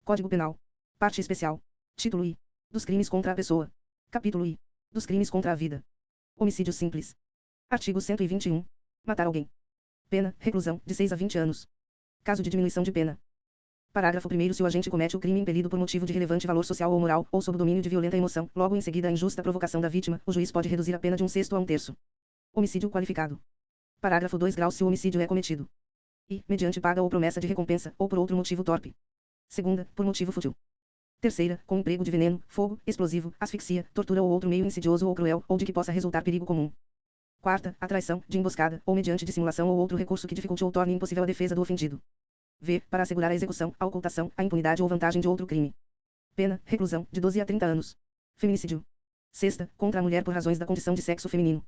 Código Penal. Parte Especial. Título I. Dos crimes contra a pessoa. Capítulo I. Dos crimes contra a vida. Homicídio simples. Artigo 121. Matar alguém. Pena, reclusão, de 6 a 20 anos. Caso de diminuição de pena. Parágrafo 1º. Se o agente comete o crime impelido por motivo de relevante valor social ou moral, ou sob o domínio de violenta emoção, logo em seguida a injusta provocação da vítima, o juiz pode reduzir a pena de 1/6 a 1/3. Homicídio qualificado. Parágrafo 2. Grau. Se o homicídio é cometido e, mediante paga ou promessa de recompensa, ou por outro motivo torpe. Segunda, por motivo fútil. Terceira, com emprego de veneno, fogo, explosivo, asfixia, tortura ou outro meio insidioso ou cruel, ou de que possa resultar perigo comum. Quarta, a traição, de emboscada, ou mediante dissimulação ou outro recurso que dificulte ou torne impossível a defesa do ofendido. V. Para assegurar a execução, a ocultação, a impunidade ou vantagem de outro crime. Pena, reclusão, de 12 a 30 anos. Feminicídio. Sexta, contra a mulher por razões da condição de sexo feminino.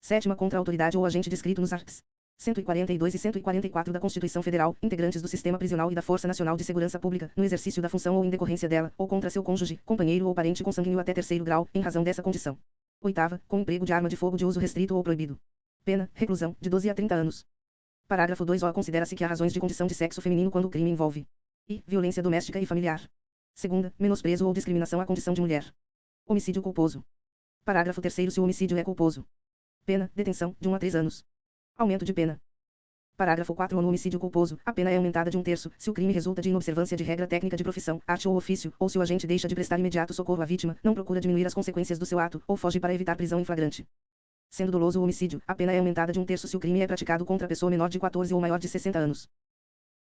Sétima, contra a autoridade ou agente descrito nos arts. 142 e 144 da Constituição Federal, integrantes do Sistema Prisional e da Força Nacional de Segurança Pública, no exercício da função ou em decorrência dela, ou contra seu cônjuge, companheiro ou parente consanguíneo até 3º grau, em razão dessa condição. Oitava, com emprego de arma de fogo de uso restrito ou proibido. Pena, reclusão, de 12 a 30 anos. Parágrafo 2. Considera-se que há razões de condição de sexo feminino quando o crime envolve I. Violência doméstica e familiar. Segunda, menosprezo ou discriminação à condição de mulher. Homicídio culposo. Parágrafo 3º. Se o homicídio é culposo. Pena, detenção, de 1 a 3 anos. Aumento de pena. Parágrafo 4. No homicídio culposo, a pena é aumentada de 1/3, se o crime resulta de inobservância de regra técnica de profissão, arte ou ofício, ou se o agente deixa de prestar imediato socorro à vítima, não procura diminuir as consequências do seu ato, ou foge para evitar prisão em flagrante. Sendo doloso o homicídio, a pena é aumentada de 1/3 se o crime é praticado contra a pessoa menor de 14 ou maior de 60 anos.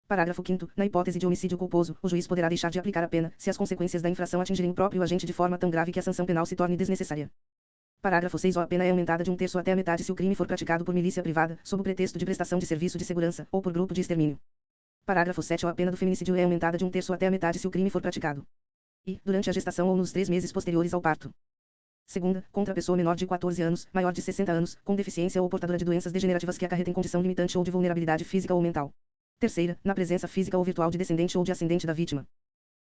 Parágrafo 5º. Na hipótese de homicídio culposo, o juiz poderá deixar de aplicar a pena, se as consequências da infração atingirem o próprio agente de forma tão grave que a sanção penal se torne desnecessária. Parágrafo 6. A pena é aumentada de 1/3 até a metade se o crime for praticado por milícia privada, sob o pretexto de prestação de serviço de segurança, ou por grupo de extermínio. Parágrafo 7. A pena do feminicídio é aumentada de 1/3 até a metade se o crime for praticado e, durante a gestação ou nos 3 meses posteriores ao parto. Segunda, contra a pessoa menor de 14 anos, maior de 60 anos, com deficiência ou portadora de doenças degenerativas que acarretem condição limitante ou de vulnerabilidade física ou mental. Terceira, na presença física ou virtual de descendente ou de ascendente da vítima.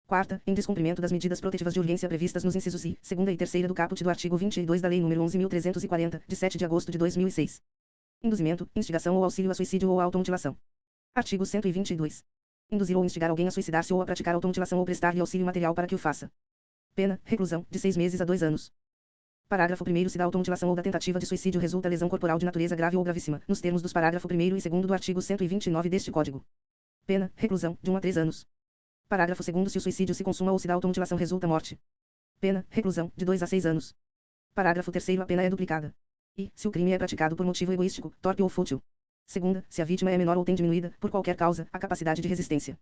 Quarta, em descumprimento das medidas protetivas de urgência previstas nos incisos I, segunda e terceira do caput do artigo 22 da Lei nº 11.340, de 7 de agosto de 2006. Induzimento, instigação ou auxílio a suicídio ou automutilação. Artigo 122. Induzir ou instigar alguém a suicidar-se ou a praticar automutilação ou prestar-lhe auxílio material para que o faça. Pena, reclusão, de 6 meses a 2 anos. Parágrafo 1º. Se da automutilação ou da tentativa de suicídio resulta lesão corporal de natureza grave ou gravíssima, nos termos dos parágrafo 1º e 2º do artigo 129 deste Código. Pena, reclusão, de 1 a 3 anos. Parágrafo 2º. Se o suicídio se consuma ou se da automutilação resulta morte. Pena, reclusão, de 2 a 6 anos. Parágrafo 3º. A pena é duplicada. E, se o crime é praticado por motivo egoístico, torpe ou fútil. Segunda, se a vítima é menor ou tem diminuída, por qualquer causa, a capacidade de resistência.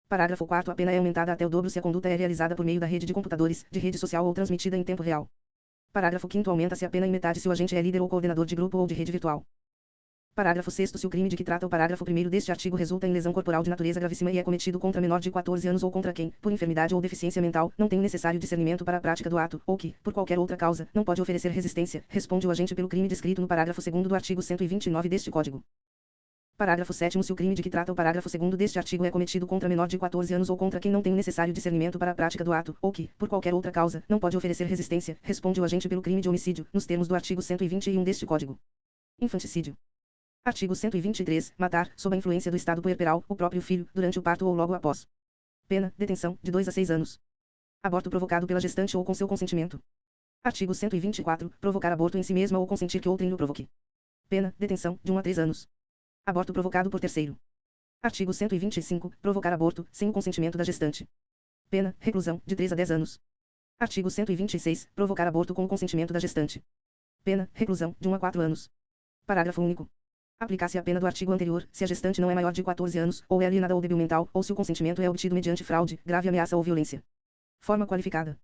Parágrafo 4º. A pena é aumentada até o dobro se a conduta é realizada por meio da rede de computadores, de rede social ou transmitida em tempo real. Parágrafo 5º. Aumenta-se a pena em metade se o agente é líder ou coordenador de grupo ou de rede virtual. Parágrafo 6º. Se o crime de que trata o parágrafo 1º deste artigo resulta em lesão corporal de natureza gravíssima e é cometido contra menor de 14 anos ou contra quem, por enfermidade ou deficiência mental, não tem o necessário discernimento para a prática do ato, ou que, por qualquer outra causa, não pode oferecer resistência, responde o agente pelo crime descrito no parágrafo 2º do artigo 129 deste Código. Parágrafo 7º. Se o crime de que trata o parágrafo 2º deste artigo é cometido contra menor de 14 anos ou contra quem não tem o necessário discernimento para a prática do ato, ou que, por qualquer outra causa, não pode oferecer resistência, responde o agente pelo crime de homicídio, nos termos do artigo 121 deste Código. Infanticídio. Artigo 123. Matar, sob a influência do estado puerperal, o próprio filho, durante o parto ou logo após. Pena, detenção, de 2 a 6 anos. Aborto provocado pela gestante ou com seu consentimento. Artigo 124. Provocar aborto em si mesma ou consentir que outrem lhe provoque. Pena, detenção, de 1 a 3 anos. Aborto provocado por terceiro. Artigo 125. Provocar aborto, sem o consentimento da gestante. Pena, reclusão, de 3 a 10 anos. Artigo 126. Provocar aborto com o consentimento da gestante. Pena, reclusão, de 1 a 4 anos. Parágrafo único. Aplicar-se a pena do artigo anterior, se a gestante não é maior de 14 anos, ou é alienada ou débil mental, ou se o consentimento é obtido mediante fraude, grave ameaça ou violência. Forma qualificada.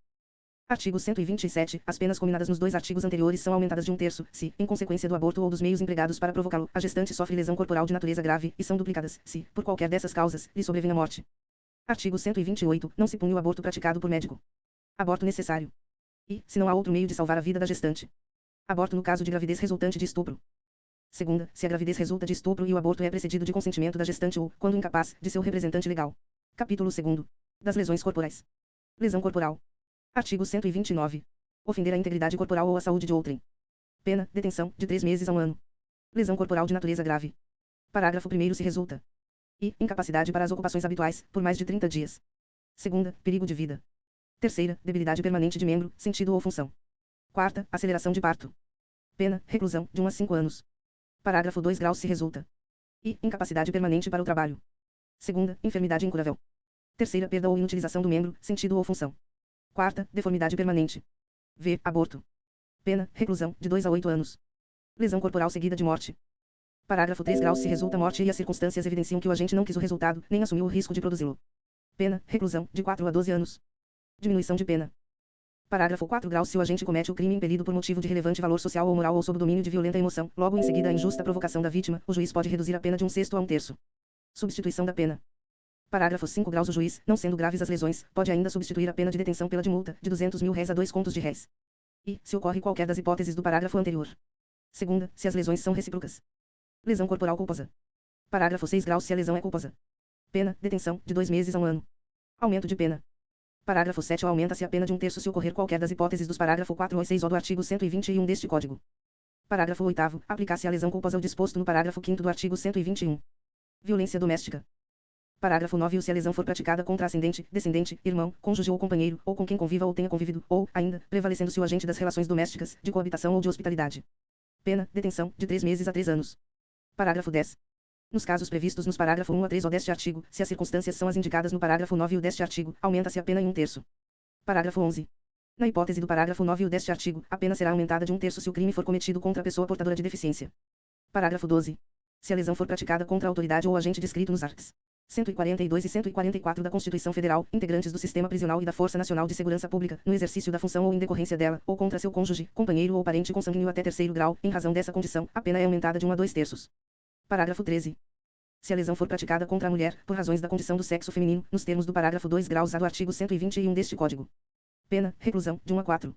Artigo 127. As penas combinadas nos 2 artigos anteriores são aumentadas de 1/3, se, em consequência do aborto ou dos meios empregados para provocá-lo, a gestante sofre lesão corporal de natureza grave, e são duplicadas, se, por qualquer dessas causas, lhe sobrevém a morte. Artigo 128. Não se pune o aborto praticado por médico. Aborto necessário. E, se não há outro meio de salvar a vida da gestante. Aborto no caso de gravidez resultante de estupro. Segunda, se a gravidez resulta de estupro e o aborto é precedido de consentimento da gestante ou, quando incapaz, de seu representante legal. Capítulo 2º. Das lesões corporais. Lesão corporal. Artigo 129. Ofender a integridade corporal ou a saúde de outrem. Pena, detenção, de 3 meses a 1 ano. Lesão corporal de natureza grave. Parágrafo 1º. Se resulta. E, incapacidade para as ocupações habituais, por mais de 30 dias. Segunda, perigo de vida. Terceira, debilidade permanente de membro, sentido ou função. Quarta, aceleração de parto. Pena, reclusão, de 1 a 5 anos. Parágrafo 2 graus se resulta. I. Incapacidade permanente para o trabalho. Segunda, enfermidade incurável. Terceira, perda ou inutilização do membro, sentido ou função. Quarta, deformidade permanente. V. Aborto. Pena, reclusão, de 2 a 8 anos. Lesão corporal seguida de morte. Parágrafo 3 graus se resulta morte e as circunstâncias evidenciam que o agente não quis o resultado, nem assumiu o risco de produzi-lo. Pena, reclusão, de 4 a 12 anos. Diminuição de pena. Parágrafo 4 graus se o agente comete o crime impelido por motivo de relevante valor social ou moral ou sob o domínio de violenta emoção, logo em seguida a injusta provocação da vítima, o juiz pode reduzir a pena de 1/6 a 1/3. Substituição da pena. Parágrafo 5 graus o juiz, não sendo graves as lesões, pode ainda substituir a pena de detenção pela de multa, de R$ 200.000 a 2 contos de réis. E, se ocorre qualquer das hipóteses do parágrafo anterior. Segunda, se as lesões são recíprocas. Lesão corporal culposa. Parágrafo 6 graus se a lesão é culposa. Pena, detenção, de 2 meses a 1 ano. Aumento de pena. Parágrafo 7 aumenta-se a pena de 1/3 se ocorrer qualquer das hipóteses dos parágrafo 4 ou 6 do artigo 121 deste Código. Parágrafo 8º, aplicar-se a lesão culposa o disposto no parágrafo 5º do artigo 121. Violência doméstica. Parágrafo 9 se a lesão for praticada contra ascendente, descendente, irmão, cônjuge ou companheiro, ou com quem conviva ou tenha convivido, ou, ainda, prevalecendo-se o agente das relações domésticas, de coabitação ou de hospitalidade. Pena, detenção, de 3 meses a 3 anos. Parágrafo 10. Nos casos previstos nos parágrafo 1 a 3 ou deste artigo, se as circunstâncias são as indicadas no parágrafo 9 ou deste artigo, aumenta-se a pena em 1/3. Parágrafo 11. Na hipótese do parágrafo 9 ou deste artigo, a pena será aumentada de 1/3 se o crime for cometido contra a pessoa portadora de deficiência. Parágrafo 12. Se a lesão for praticada contra a autoridade ou agente descrito nos arts. 142 e 144 da Constituição Federal, integrantes do Sistema Prisional e da Força Nacional de Segurança Pública, no exercício da função ou em decorrência dela, ou contra seu cônjuge, companheiro ou parente consanguíneo até 3º grau, em razão dessa condição, a pena é aumentada de 1 a 2/3. Parágrafo 13. Se a lesão for praticada contra a mulher, por razões da condição do sexo feminino, nos termos do parágrafo 2 graus A do artigo 121 deste Código. Pena, reclusão, de 1 a 4.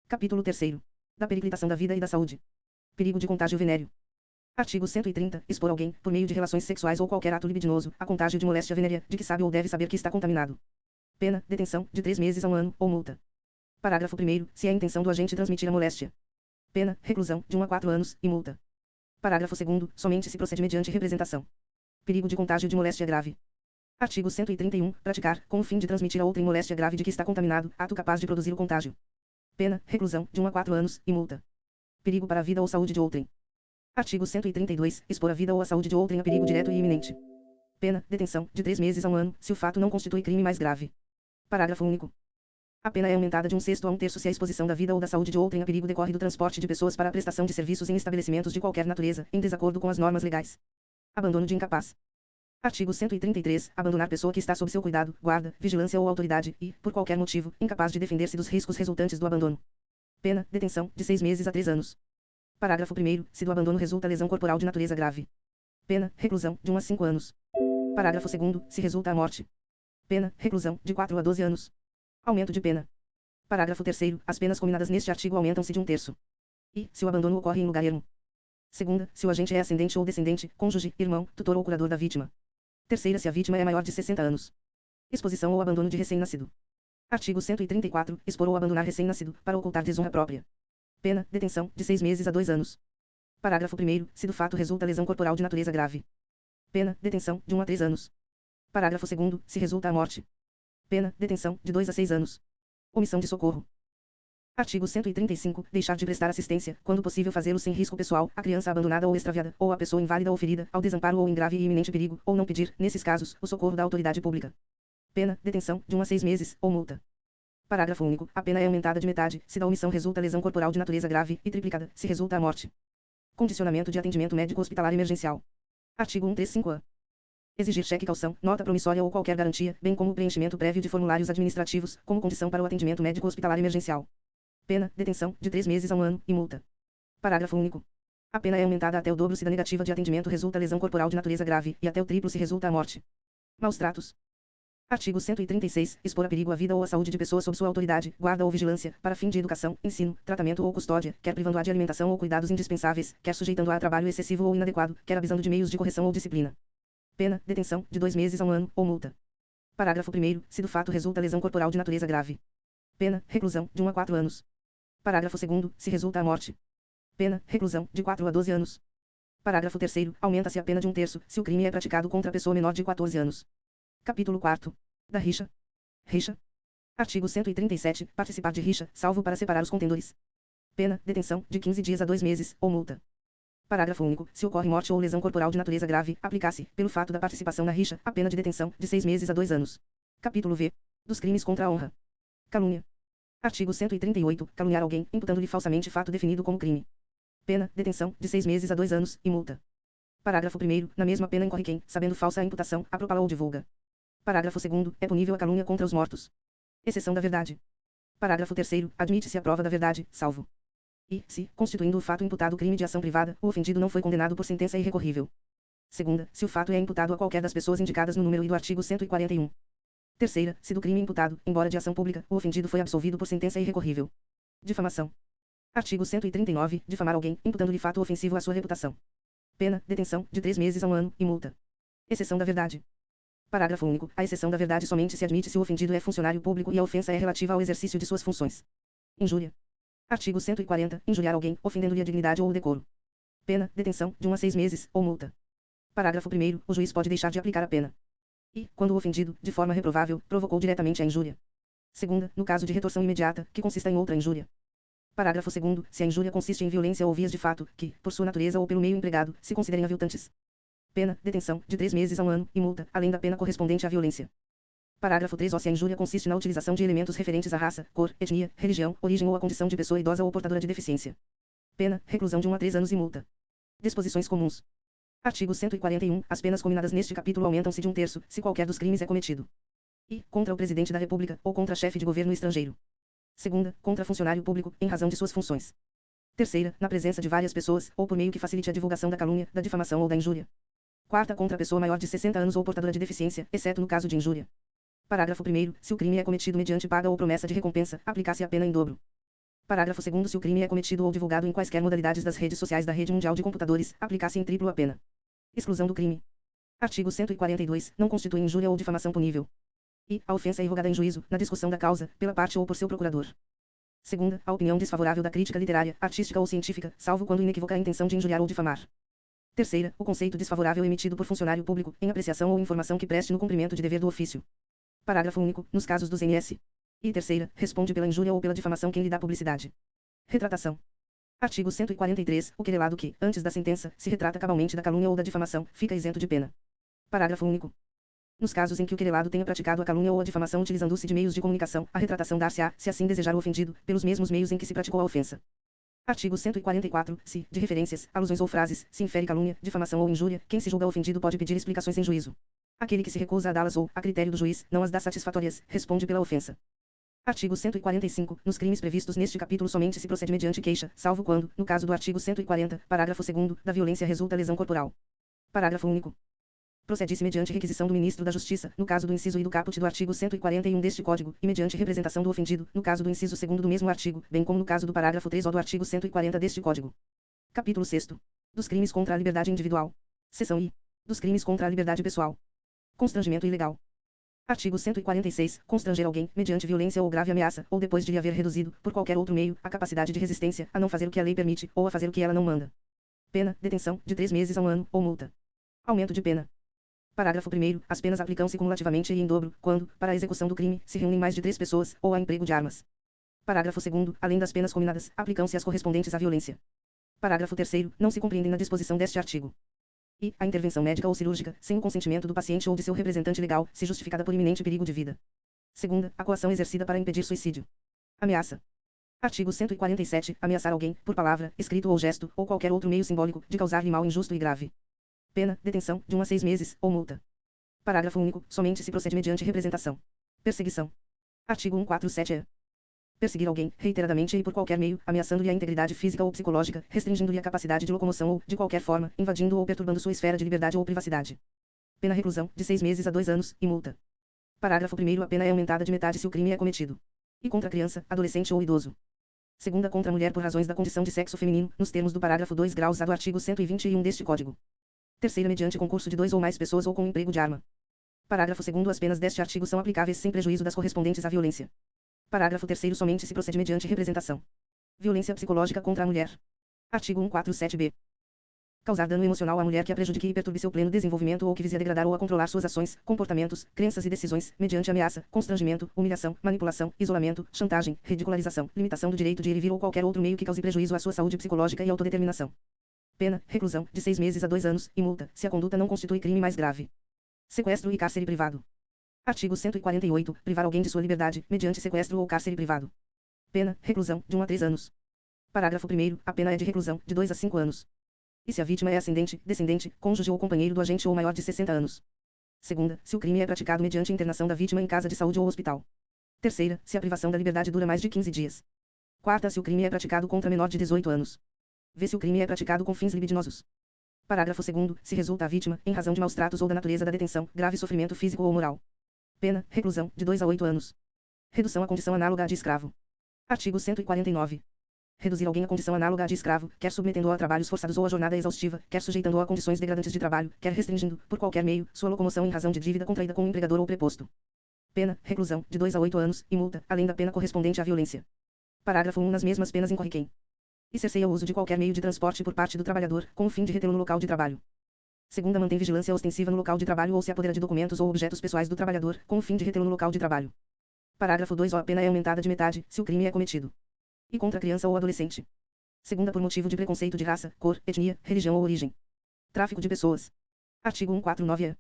Capítulo 3º. Da periclitação da vida e da saúde. Perigo de contágio venéreo. Artigo 130. Expor alguém, por meio de relações sexuais ou qualquer ato libidinoso, a contágio de moléstia venérea, de que sabe ou deve saber que está contaminado. Pena, detenção, de 3 meses a 1 ano, ou multa. Parágrafo 1º. Se é a intenção do agente transmitir a moléstia. Pena, reclusão, de 1 a 4 anos, e multa. Parágrafo 2º. Somente se procede mediante representação. Perigo de contágio de moléstia grave. Artigo 131. Praticar, com o fim de transmitir a outrem moléstia grave de que está contaminado, ato capaz de produzir o contágio. Pena, reclusão, de 1 a 4 anos, e multa. Perigo para a vida ou saúde de outrem. Artigo 132. Expor a vida ou a saúde de outrem a perigo direto e iminente. Pena, detenção, de 3 meses a 1 ano, se o fato não constitui crime mais grave. Parágrafo único. A pena é aumentada de 1/6 a 1/3 se a exposição da vida ou da saúde de outrem a perigo decorre do transporte de pessoas para a prestação de serviços em estabelecimentos de qualquer natureza, em desacordo com as normas legais. Abandono de incapaz. Artigo 133. Abandonar pessoa que está sob seu cuidado, guarda, vigilância ou autoridade e, por qualquer motivo, incapaz de defender-se dos riscos resultantes do abandono. Pena, detenção, de 6 meses a 3 anos. Parágrafo 1º. Se do abandono resulta lesão corporal de natureza grave. Pena, reclusão, de 1 a 5 anos. Parágrafo 2º. Se resulta a morte. Pena, reclusão, de 4 a 12 anos. Aumento de pena. Parágrafo 3º. As penas combinadas neste artigo aumentam-se de 1/3. E, se o abandono ocorre em lugar ermo. Segunda, se o agente é ascendente ou descendente, cônjuge, irmão, tutor ou curador da vítima. Terceira, se a vítima é maior de 60 anos. Exposição ou abandono de recém-nascido. Artigo 134. Expor ou abandonar recém-nascido, para ocultar desonra própria. Pena, detenção, de 6 meses a 2 anos. Parágrafo 1º. Se do fato resulta lesão corporal de natureza grave. Pena, detenção, de 1 a 3 anos. Parágrafo 2º. Se resulta a morte. Pena, detenção, de 2 a 6 anos. Omissão de socorro. Artigo 135. Deixar de prestar assistência, quando possível fazê-lo sem risco pessoal, à criança abandonada ou extraviada, ou à pessoa inválida ou ferida, ao desamparo ou em grave e iminente perigo, ou não pedir, nesses casos, o socorro da autoridade pública. Pena, detenção, de 1 a 6 meses, ou multa. Parágrafo único. A pena é aumentada de metade, se da omissão resulta lesão corporal de natureza grave, e triplicada, se resulta a morte. Condicionamento de atendimento médico hospitalar emergencial. Artigo 135-A. Exigir cheque calção, nota promissória ou qualquer garantia, bem como o preenchimento prévio de formulários administrativos, como condição para o atendimento médico hospitalar emergencial. Pena, detenção, de 3 meses a 1 ano, e multa. Parágrafo único. A pena é aumentada até o dobro se da negativa de atendimento resulta lesão corporal de natureza grave, e até o triplo se resulta a morte. Maus tratos. Artigo 136. Expor a perigo a vida ou a saúde de pessoa sob sua autoridade, guarda ou vigilância, para fim de educação, ensino, tratamento ou custódia, quer privando-a de alimentação ou cuidados indispensáveis, quer sujeitando-a a trabalho excessivo ou inadequado, quer abusando de meios de correção ou disciplina. Pena, detenção, de 2 meses a 1 ano, ou multa. Parágrafo 1º. Se do fato resulta lesão corporal de natureza grave. Pena, reclusão, de 1 a 4 anos. Parágrafo 2º. Se resulta a morte. Pena, reclusão, de 4 a 12 anos. Parágrafo 3º. Aumenta-se a pena de 1/3, se o crime é praticado contra a pessoa menor de 14 anos. Capítulo 4. Da rixa. Rixa. Artigo 137. Participar de rixa, salvo para separar os contendores. Pena, detenção, de 15 dias a 2 meses, ou multa. Parágrafo único. Se ocorre morte ou lesão corporal de natureza grave, aplicar-se, pelo fato da participação na rixa, a pena de detenção, de 6 meses a 2 anos. Capítulo V. Dos crimes contra a honra. Calúnia. Artigo 138. Caluniar alguém, imputando-lhe falsamente fato definido como crime. Pena, detenção, de 6 meses a 2 anos, e multa. Parágrafo 1º. Na mesma pena incorre quem, sabendo falsa a imputação, a propala ou divulga. Parágrafo 2º. É punível a calúnia contra os mortos. Exceção da verdade. Parágrafo 3º. Admite-se a prova da verdade, salvo. E, se, constituindo o fato imputado crime de ação privada, o ofendido não foi condenado por sentença irrecorrível. Segunda, se o fato é imputado a qualquer das pessoas indicadas no número I do artigo 141. Terceira, se do crime imputado, embora de ação pública, o ofendido foi absolvido por sentença irrecorrível. Difamação. Artigo 139. Difamar alguém, imputando-lhe fato ofensivo à sua reputação. Pena, detenção, de 3 meses a 1 ano, e multa. Exceção da verdade. Parágrafo único. A exceção da verdade somente se admite se o ofendido é funcionário público e a ofensa é relativa ao exercício de suas funções. Injúria. Artigo 140. Injuriar alguém, ofendendo-lhe a dignidade ou o decoro. Pena, detenção, de 1 a 6 meses, ou multa. Parágrafo 1º. O juiz pode deixar de aplicar a pena. E, quando o ofendido, de forma reprovável, provocou diretamente a injúria. Segunda, no caso de retorção imediata, que consista em outra injúria. Parágrafo 2º. Se a injúria consiste em violência ou vias de fato, que, por sua natureza ou pelo meio empregado, se considerem aviltantes. Pena, detenção, de 3 meses a 1 ano, e multa, além da pena correspondente à violência. Parágrafo 3. Se a injúria consiste na utilização de elementos referentes à raça, cor, etnia, religião, origem ou à condição de pessoa idosa ou portadora de deficiência. Pena, reclusão de 1 a 3 anos e multa. Disposições comuns. Artigo 141. As penas combinadas neste capítulo aumentam-se de 1/3, se qualquer dos crimes é cometido. E, contra o Presidente da República, ou contra chefe de governo estrangeiro. Segunda, contra funcionário público, em razão de suas funções. Terceira, na presença de várias pessoas, ou por meio que facilite a divulgação da calúnia, da difamação ou da injúria. Quarta, contra a pessoa maior de 60 anos ou portadora de deficiência, exceto no caso de injúria. Parágrafo 1º. Se o crime é cometido mediante paga ou promessa de recompensa, aplicar-se a pena em dobro. Parágrafo 2º. Se o crime é cometido ou divulgado em quaisquer modalidades das redes sociais da rede mundial de computadores, aplicar-se em triplo a pena. Exclusão do crime. Artigo 142. Não constitui injúria ou difamação punível. E, a ofensa é revogada em juízo, na discussão da causa, pela parte ou por seu procurador. Segunda, a opinião desfavorável da crítica literária, artística ou científica, salvo quando inequívoca a intenção de injuriar ou difamar. Terceira, o conceito desfavorável emitido por funcionário público, em apreciação ou informação que preste no cumprimento de dever do ofício. Parágrafo único. Nos casos dos NS. E terceira, responde pela injúria ou pela difamação quem lhe dá publicidade. Retratação. Artigo 143. O querelado que, antes da sentença, se retrata cabalmente da calúnia ou da difamação, fica isento de pena. Parágrafo único. Nos casos em que o querelado tenha praticado a calúnia ou a difamação utilizando-se de meios de comunicação, a retratação dar-se-á, se assim desejar o ofendido, pelos mesmos meios em que se praticou a ofensa. Artigo 144. Se, de referências, alusões ou frases, se infere calúnia, difamação ou injúria, quem se julga ofendido pode pedir explicações em juízo. Aquele que se recusa a dá-las ou, a critério do juiz, não as dá satisfatórias, responde pela ofensa. Artigo 145. Nos crimes previstos neste capítulo somente se procede mediante queixa, salvo quando, no caso do artigo 140, parágrafo 2º, da violência resulta lesão corporal. Parágrafo único. Procede-se mediante requisição do Ministro da Justiça, no caso do inciso I do caput do artigo 141 deste Código, e mediante representação do ofendido, no caso do inciso 2º do mesmo artigo, bem como no caso do parágrafo 3 do artigo 140 deste Código. Capítulo 6º. Dos crimes contra a liberdade individual. Seção I. Dos crimes contra a liberdade pessoal. Constrangimento ilegal. Artigo 146. Constranger alguém, mediante violência ou grave ameaça, ou depois de lhe haver reduzido, por qualquer outro meio, a capacidade de resistência, a não fazer o que a lei permite, ou a fazer o que ela não manda. Pena, detenção, de 3 meses a 1 ano, ou multa. Aumento de pena. Parágrafo 1º. As penas aplicam-se cumulativamente e em dobro, quando, para a execução do crime, se reúnem mais de 3 pessoas, ou há emprego de armas. Parágrafo 2º. Além das penas combinadas, aplicam-se as correspondentes à violência. Parágrafo 3º. Não se compreendem na disposição deste artigo. E, a intervenção médica ou cirúrgica, sem o consentimento do paciente ou de seu representante legal, se justificada por iminente perigo de vida. Segunda, a coação exercida para impedir suicídio. Ameaça. Artigo 147. Ameaçar alguém, por palavra, escrito ou gesto, ou qualquer outro meio simbólico, de causar-lhe mal injusto e grave. Pena, detenção, de 1 a 6 meses, ou multa. Parágrafo único. Somente se procede mediante representação. Perseguição. Artigo 147-E. Perseguir alguém, reiteradamente e por qualquer meio, ameaçando-lhe a integridade física ou psicológica, restringindo-lhe a capacidade de locomoção ou, de qualquer forma, invadindo ou perturbando sua esfera de liberdade ou privacidade. Pena reclusão, de 6 meses a 2 anos, e multa. Parágrafo 1º. A pena é aumentada de metade se o crime é cometido. E contra criança, adolescente ou idoso. Segunda, contra a mulher por razões da condição de sexo feminino, nos termos do parágrafo 2 graus A do artigo 121 deste Código. Terceira, mediante concurso de 2 ou mais pessoas ou com emprego de arma. Parágrafo 2º. As penas deste artigo são aplicáveis sem prejuízo das correspondentes à violência. Parágrafo 3º. Somente se procede mediante representação. Violência psicológica contra a mulher. Artigo 147-B. causar dano emocional à mulher que a prejudique e perturbe seu pleno desenvolvimento ou que vise a degradar ou a controlar suas ações, comportamentos, crenças e decisões, mediante ameaça, constrangimento, humilhação, manipulação, isolamento, chantagem, ridicularização, limitação do direito de ir e vir ou qualquer outro meio que cause prejuízo à sua saúde psicológica e autodeterminação. Pena, reclusão, de 6 meses a 2 anos, e multa, se a conduta não constitui crime mais grave. Sequestro e cárcere privado. Artigo 148, privar alguém de sua liberdade, mediante sequestro ou cárcere privado. Pena, reclusão, de 1 a 3 anos. Parágrafo 1º, a pena é de reclusão, de 2 a 5 anos. E se a vítima é ascendente, descendente, cônjuge ou companheiro do agente ou maior de 60 anos. Segunda, se o crime é praticado mediante internação da vítima em casa de saúde ou hospital. Terceira, se a privação da liberdade dura mais de 15 dias. Quarta, se o crime é praticado contra menor de 18 anos. Vê se o crime é praticado com fins libidinosos. Parágrafo 2º, se resulta à vítima, em razão de maus tratos ou da natureza da detenção, grave sofrimento físico ou moral. Pena, reclusão, de 2 a 8 anos. Redução à condição análoga à de escravo. Artigo 149. Reduzir alguém à condição análoga à de escravo, quer submetendo-o a trabalhos forçados ou a jornada exaustiva, quer sujeitando-o a condições degradantes de trabalho, quer restringindo, por qualquer meio, sua locomoção em razão de dívida contraída com o empregador ou preposto. Pena, reclusão, de 2 a 8 anos, e multa, além da pena correspondente à violência. Parágrafo 1. Nas mesmas penas incorre quem e cerceia o uso de qualquer meio de transporte por parte do trabalhador, com o fim de retê-lo no local de trabalho. Segunda, mantém vigilância ostensiva no local de trabalho ou se apodera de documentos ou objetos pessoais do trabalhador, com o fim de retê-lo no local de trabalho. Parágrafo 2. A pena é aumentada de metade, se o crime é cometido e contra criança ou adolescente. Segunda, por motivo de preconceito de raça, cor, etnia, religião ou origem. Tráfico de pessoas. Artigo 149-A.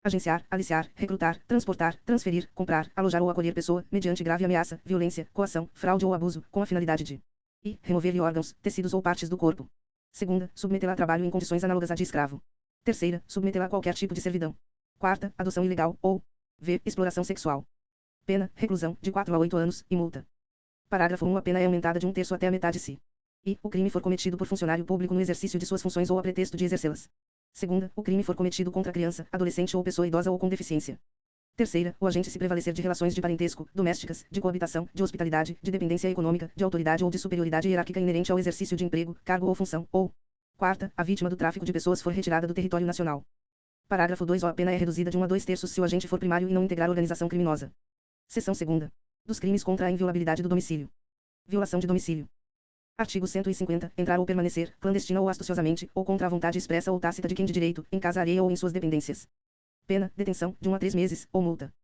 Agenciar, aliciar, recrutar, transportar, transferir, comprar, alojar ou acolher pessoa, mediante grave ameaça, violência, coação, fraude ou abuso, com a finalidade de e remover-lhe órgãos, tecidos ou partes do corpo. Segunda, submetê-la a trabalho em condições análogas à de escravo. Terceira, submetê-la a qualquer tipo de servidão. Quarta, adoção ilegal, ou v. exploração sexual. Pena, reclusão, de 4 a 8 anos, e multa. Parágrafo 1. A pena é aumentada de 1/3 até a metade se e o crime for cometido por funcionário público no exercício de suas funções ou a pretexto de exercê-las. Segunda, o crime for cometido contra criança, adolescente ou pessoa idosa ou com deficiência. Terceira, o agente se prevalecer de relações de parentesco, domésticas, de coabitação, de hospitalidade, de dependência econômica, de autoridade ou de superioridade hierárquica inerente ao exercício de emprego, cargo ou função, ou quarta, a vítima do tráfico de pessoas for retirada do território nacional. Parágrafo 2. A pena é reduzida de 1 a 2/3 se o agente for primário e não integrar organização criminosa. Seção 2ª. Dos crimes contra a inviolabilidade do domicílio. Violação de domicílio. Artigo 150. Entrar ou permanecer, clandestina ou astuciosamente, ou contra a vontade expressa ou tácita de quem de direito, em casa alheia ou em suas dependências. Pena, detenção, de 1 a 3 meses, ou multa.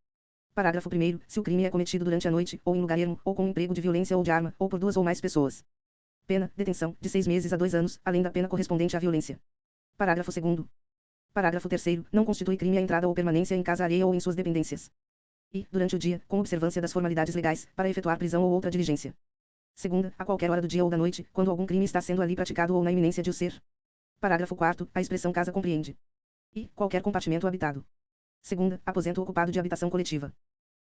Parágrafo 1º. Se o crime é cometido durante a noite, ou em lugar ermo, ou com emprego de violência ou de arma, ou por 2 ou mais pessoas. Pena, detenção, de 6 meses a 2 anos, além da pena correspondente à violência. Parágrafo 2º. Parágrafo 3º. Não constitui crime a entrada ou permanência em casa alheia ou em suas dependências. E, durante o dia, com observância das formalidades legais, para efetuar prisão ou outra diligência. Segunda, a qualquer hora do dia ou da noite, quando algum crime está sendo ali praticado ou na iminência de o ser. Parágrafo 4º. A expressão casa compreende e qualquer compartimento habitado. Segunda, aposento ocupado de habitação coletiva.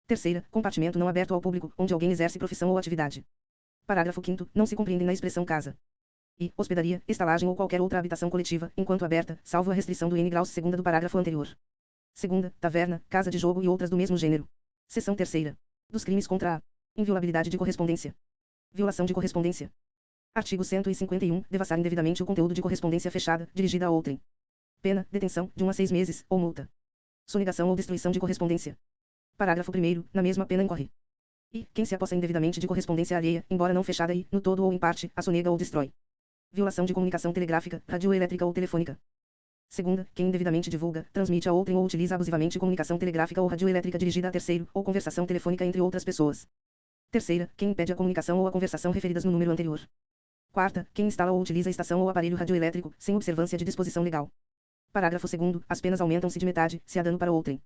Terceira, compartimento não aberto ao público, onde alguém exerce profissão ou atividade. Parágrafo 5º. Não se compreendem na expressão casa e hospedaria, estalagem ou qualquer outra habitação coletiva, enquanto aberta, salvo a restrição do N graus segunda do parágrafo anterior. Segunda, taverna, casa de jogo e outras do mesmo gênero. Seção 3ª. Dos crimes contra a inviolabilidade de correspondência. Violação de correspondência. Artigo 151. Devassar indevidamente o conteúdo de correspondência fechada, dirigida a outrem. Pena, detenção, de 1 a 6 meses, ou multa. Sonegação ou destruição de correspondência. Parágrafo 1º. Na mesma pena incorre e quem se apossa indevidamente de correspondência alheia, embora não fechada e, no todo ou em parte, a sonega ou destrói. Violação de comunicação telegráfica, radioelétrica ou telefônica. Segunda, quem indevidamente divulga, transmite a outrem ou utiliza abusivamente comunicação telegráfica ou radioelétrica dirigida a terceiro, ou conversação telefônica entre outras pessoas. Terceira, quem impede a comunicação ou a conversação referidas no número anterior. Quarta, quem instala ou utiliza a estação ou aparelho radioelétrico, sem observância de disposição legal. Parágrafo 2º. As penas aumentam-se de metade, se há dano para outrem.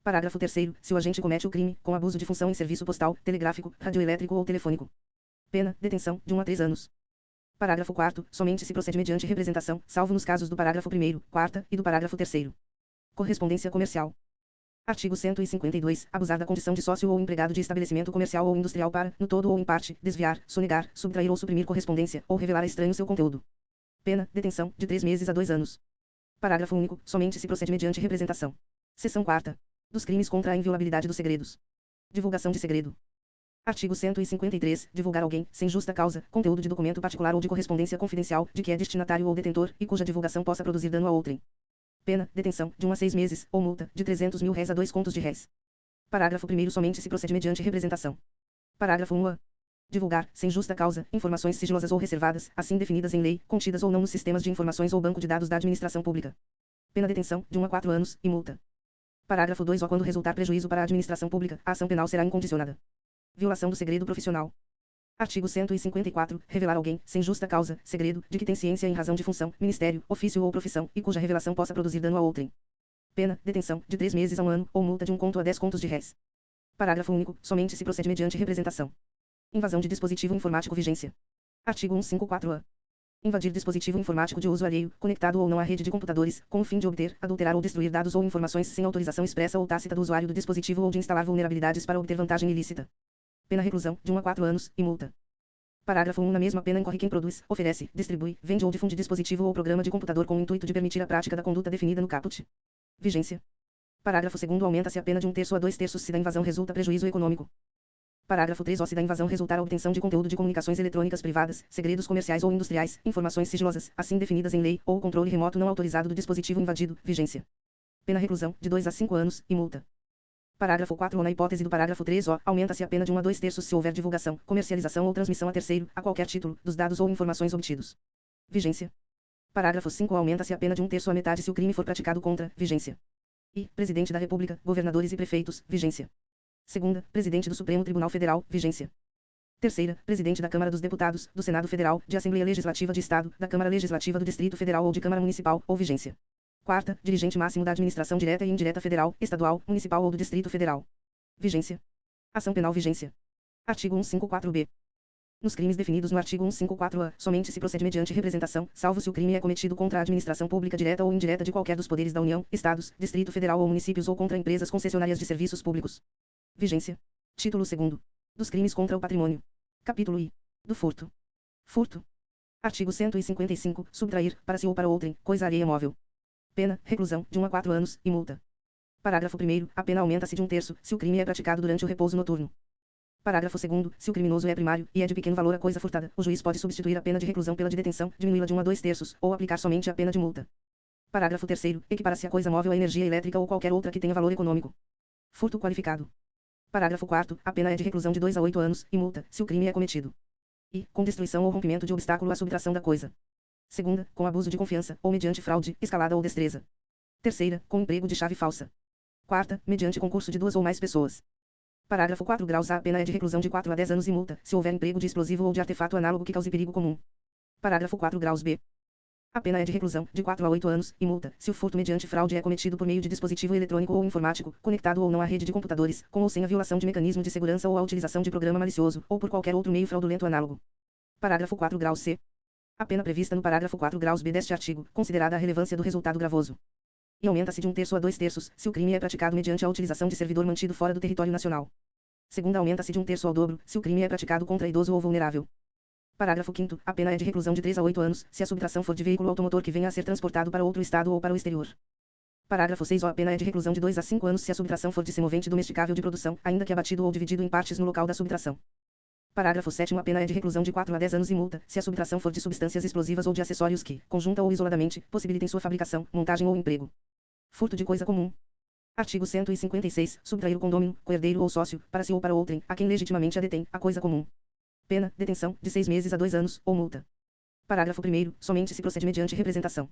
Parágrafo 3º. Se o agente comete o crime, com abuso de função em serviço postal, telegráfico, radioelétrico ou telefônico. Pena, detenção, de 1 a 3 anos. Parágrafo 4º. Somente se procede mediante representação, salvo nos casos do parágrafo 1º, 4ª e do parágrafo 3º. Correspondência comercial. Artigo 152. Abusar da condição de sócio ou empregado de estabelecimento comercial ou industrial para, no todo ou em parte, desviar, sonegar, subtrair ou suprimir correspondência, ou revelar a estranho seu conteúdo. Pena, detenção, de 3 meses a 2 anos. Parágrafo único. Somente se procede mediante representação. Seção 4ª. Dos crimes contra a inviolabilidade dos segredos. Divulgação de segredo. Artigo 153. Divulgar alguém, sem justa causa, conteúdo de documento particular ou de correspondência confidencial, de que é destinatário ou detentor, e cuja divulgação possa produzir dano a outrem. Pena, detenção, de 1 a 6 meses, ou multa, de 300 mil réis a 2 contos de réis. Parágrafo 1º. Somente se procede mediante representação. Parágrafo 1º. divulgar, sem justa causa, informações sigilosas ou reservadas, assim definidas em lei, contidas ou não nos sistemas de informações ou banco de dados da administração pública. Pena detenção, de 1 a 4 anos, e multa. Parágrafo 2. Quando resultar prejuízo para a administração pública, a ação penal será incondicionada. Violação do segredo profissional. Artigo 154. Revelar alguém, sem justa causa, segredo, de que tem ciência em razão de função, ministério, ofício ou profissão, e cuja revelação possa produzir dano a outrem. Pena, detenção, de 3 meses a 1 ano, ou multa de 1 conto a 10 contos de réis. Parágrafo único. Somente se procede mediante representação. Invasão de dispositivo informático. Vigência. Artigo 154-A. Invadir dispositivo informático de uso alheio, conectado ou não à rede de computadores, com o fim de obter, adulterar ou destruir dados ou informações sem autorização expressa ou tácita do usuário do dispositivo ou de instalar vulnerabilidades para obter vantagem ilícita. Pena reclusão, de 1 a 4 anos, e multa. Parágrafo 1. Na mesma pena incorre quem produz, oferece, distribui, vende ou difunde dispositivo ou programa de computador com o intuito de permitir a prática da conduta definida no caput. Vigência. Parágrafo 2º. Aumenta-se a pena de 1/3 a 2/3 se da invasão resulta prejuízo econômico. Parágrafo 3. Se da invasão resultar a obtenção de conteúdo de comunicações eletrônicas privadas, segredos comerciais ou industriais, informações sigilosas, assim definidas em lei, ou o controle remoto não autorizado do dispositivo invadido. Vigência. Pena reclusão, de 2 a 5 anos, e multa. Parágrafo 4. Na hipótese do parágrafo 3, aumenta-se a pena de 1 a 2/3 se houver divulgação, comercialização ou transmissão a terceiro, a qualquer título, dos dados ou informações obtidos. Vigência. Parágrafo 5. Aumenta-se a pena de 1/3 a metade se o crime for praticado contra. Vigência. I. Presidente da República, governadores e prefeitos. Vigência. Segunda. Presidente do Supremo Tribunal Federal. Vigência. Terceira. Presidente da Câmara dos Deputados, do Senado Federal, de Assembleia Legislativa de Estado, da Câmara Legislativa do Distrito Federal ou de Câmara Municipal, ou vigência. Quarta. Dirigente máximo da administração direta e indireta federal, estadual, municipal ou do Distrito Federal. Vigência. Ação penal. Vigência. Artigo 154-B. Nos crimes definidos no artigo 154-A, somente se procede mediante representação, salvo se o crime é cometido contra a administração pública direta ou indireta de qualquer dos poderes da União, Estados, Distrito Federal ou municípios ou contra empresas concessionárias de serviços públicos. Vigência. Título 2º. Dos crimes contra o patrimônio. Capítulo I. Do furto. Furto. Artigo 155. Subtrair, para si ou para outrem, coisa alheia móvel. Pena, reclusão, de 1 a 4 anos, e multa. Parágrafo 1º. A pena aumenta-se de 1/3 se o crime é praticado durante o repouso noturno. Parágrafo 2º. Se o criminoso é primário, e é de pequeno valor a coisa furtada, o juiz pode substituir a pena de reclusão pela de detenção, diminuí-la de 1 a 2/3, ou aplicar somente a pena de multa. Parágrafo 3º. Equipara-se a coisa móvel à energia elétrica ou qualquer outra que tenha valor econômico. Furto qualificado. Parágrafo 4º. A pena é de reclusão de 2 a 8 anos, e multa, se o crime é cometido. I. Com destruição ou rompimento de obstáculo à subtração da coisa. Segunda, com abuso de confiança, ou mediante fraude, escalada ou destreza. Terceira, com emprego de chave falsa. Quarta, mediante concurso de 2 ou mais pessoas. Parágrafo 4 graus. A pena é de reclusão de 4 a 10 anos e multa, se houver emprego de explosivo ou de artefato análogo que cause perigo comum. Parágrafo 4 graus B. A pena é de reclusão, de 4 a 8 anos, e multa, se o furto mediante fraude é cometido por meio de dispositivo eletrônico ou informático, conectado ou não à rede de computadores, com ou sem a violação de mecanismo de segurança ou a utilização de programa malicioso, ou por qualquer outro meio fraudulento análogo. Parágrafo 4 graus C. A pena prevista no parágrafo 4 graus B deste artigo, considerada a relevância do resultado gravoso. E aumenta-se de 1/3 a 2/3, se o crime é praticado mediante a utilização de servidor mantido fora do território nacional. Segunda, aumenta-se de 1/3 ao dobro, se o crime é praticado contra idoso ou vulnerável. Parágrafo 5º. A pena é de reclusão de 3 a 8 anos, se a subtração for de veículo automotor que venha a ser transportado para outro estado ou para o exterior. Parágrafo 6. A pena é de reclusão de 2 a 5 anos se a subtração for de semovente domesticável de produção, ainda que abatido ou dividido em partes no local da subtração. Parágrafo 7º. A pena é de reclusão de 4 a 10 anos e multa, se a subtração for de substâncias explosivas ou de acessórios que, conjunta ou isoladamente, possibilitem sua fabricação, montagem ou emprego. Furto de coisa comum. Artigo 156. Subtrair o condômino, coerdeiro ou sócio, para si ou para outrem, a quem legitimamente a detém, a coisa comum. Pena, detenção, de 6 meses a 2 anos, ou multa. Parágrafo 1º. Somente se procede mediante representação.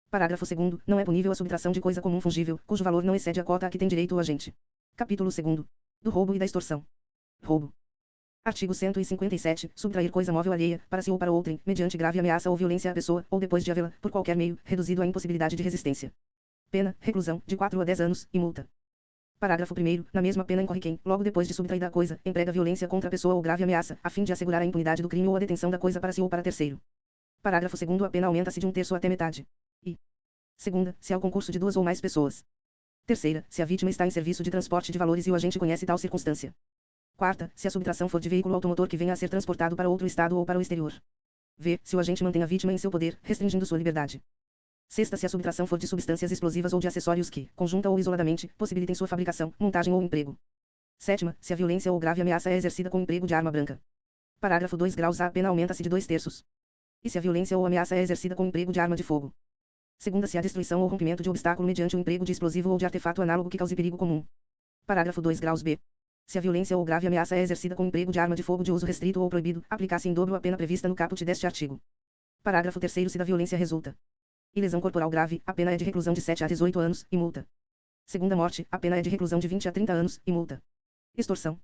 Parágrafo 2º. Não é punível a subtração de coisa comum fungível, cujo valor não excede a cota a que tem direito o agente. Capítulo 2º. Do roubo e da extorsão. Roubo. Artigo 157. Subtrair coisa móvel alheia, para si ou para outrem, mediante grave ameaça ou violência à pessoa, ou depois de havê-la, por qualquer meio, reduzido à impossibilidade de resistência. Pena, reclusão, de 4 a 10 anos, e multa. Parágrafo 1º. Na mesma pena incorre quem, logo depois de subtraída a coisa, emprega violência contra a pessoa ou grave ameaça, a fim de assegurar a impunidade do crime ou a detenção da coisa para si ou para terceiro. Parágrafo 2º. A pena aumenta-se de 1/3 até metade. E. Segunda, se há o concurso de 2 ou mais pessoas. Terceira, se a vítima está em serviço de transporte de valores e o agente conhece tal circunstância. Quarta, se a subtração for de veículo automotor que venha a ser transportado para outro estado ou para o exterior. V. Se o agente mantém a vítima em seu poder, restringindo sua liberdade. Sexta, se a subtração for de substâncias explosivas ou de acessórios que, conjunta ou isoladamente, possibilitem sua fabricação, montagem ou emprego. Sétima, se a violência ou grave ameaça é exercida com emprego de arma branca. Parágrafo 2 graus. A pena aumenta-se de 2/3. E se a violência ou ameaça é exercida com emprego de arma de fogo. Segunda, se há destruição ou rompimento de obstáculo mediante o emprego de explosivo ou de artefato análogo que cause perigo comum. Parágrafo 2 graus B. Se a violência ou grave ameaça é exercida com emprego de arma de fogo de uso restrito ou proibido, aplicar-se em dobro a pena prevista no caput deste artigo. Parágrafo 3º. Se da violência resulta e lesão corporal grave, a pena é de reclusão de 7 a 18 anos, e multa. Segunda morte, a pena é de reclusão de 20 a 30 anos, e multa. Extorsão.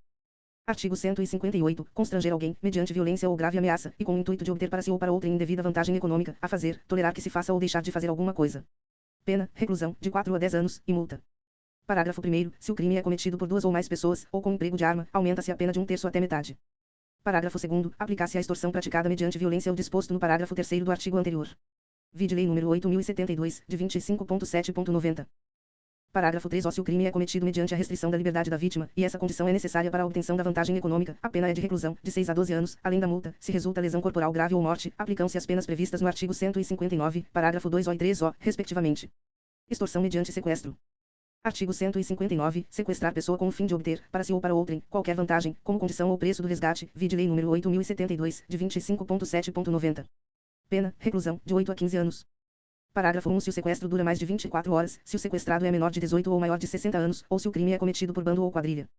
Artigo 158. Constranger alguém, mediante violência ou grave ameaça, e com o intuito de obter para si ou para outrem indevida vantagem econômica, a fazer, tolerar que se faça ou deixar de fazer alguma coisa. Pena, reclusão, de 4 a 10 anos, e multa. Parágrafo 1º. Se o crime é cometido por 2 ou mais pessoas, ou com emprego de arma, aumenta-se a pena de 1/3 até metade. Parágrafo 2º. Aplicar-se a extorsão praticada mediante violência o disposto no parágrafo 3º do artigo anterior. Vide Lei nº 8.072, de 25.7.90. Parágrafo 3. Se o crime é cometido mediante a restrição da liberdade da vítima, e essa condição é necessária para a obtenção da vantagem econômica, a pena é de reclusão, de 6 a 12 anos, além da multa. Se resulta lesão corporal grave ou morte, aplicam-se as penas previstas no artigo 159, parágrafo 2 e 3 respectivamente. Extorsão mediante sequestro. Artigo 159. Sequestrar pessoa com o fim de obter, para si ou para outrem, qualquer vantagem, como condição ou preço do resgate. Vide Lei nº 8.072, de 25.7.90. Pena, reclusão, de 8 a 15 anos. Parágrafo 1. Se o sequestro dura mais de 24 horas, se o sequestrado é menor de 18 ou maior de 60 anos, ou se o crime é cometido por bando ou quadrilha.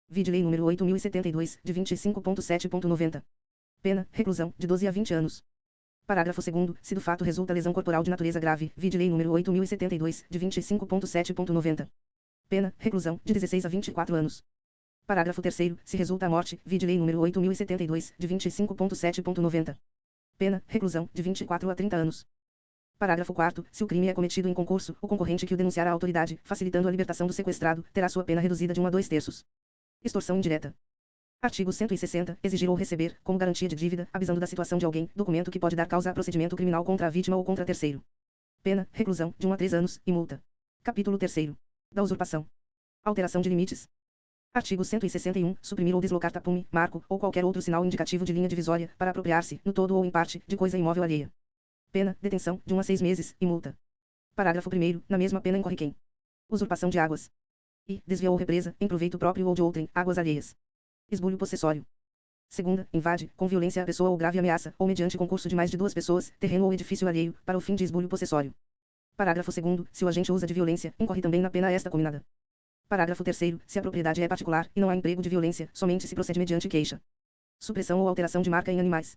Vide Lei nº 8.072, de 25.7.90. Pena, reclusão, de 12 a 20 anos. Parágrafo 2º. Se do fato resulta lesão corporal de natureza grave, vide Lei nº 8.072, de 25.7.90. Pena, reclusão, de 16 a 24 anos. Parágrafo 3º. Se resulta a morte, vide Lei nº 8.072, de 25.7.90. Pena, reclusão, de 24 a 30 anos. Parágrafo 4º. Se o crime é cometido em concurso, o concorrente que o denunciar à autoridade, facilitando a libertação do sequestrado, terá sua pena reduzida de 1 a 2/3. Extorsão indireta. Artigo 160. Exigir ou receber, como garantia de dívida, avisando da situação de alguém, documento que pode dar causa a procedimento criminal contra a vítima ou contra terceiro. Pena, reclusão, de 1 a 3 anos, e multa. Capítulo 3º. Da usurpação. Alteração de limites. Artigo 161. Suprimir ou deslocar tapume, marco, ou qualquer outro sinal indicativo de linha divisória, para apropriar-se, no todo ou em parte, de coisa imóvel alheia. Pena, detenção, de 1 a 6 meses, e multa. Parágrafo 1º. Na mesma pena incorre quem usurpação de águas e desvia ou represa, em proveito próprio ou de outrem, águas alheias. Esbulho possessório. Segunda, invade, com violência a pessoa ou grave ameaça, ou mediante concurso de mais de 2 pessoas, terreno ou edifício alheio, para o fim de esbulho possessório. Parágrafo 2º. Se o agente usa de violência, incorre também na pena esta combinada. Parágrafo 3º. Se a propriedade é particular, e não há emprego de violência, somente se procede mediante queixa. Supressão ou alteração de marca em animais.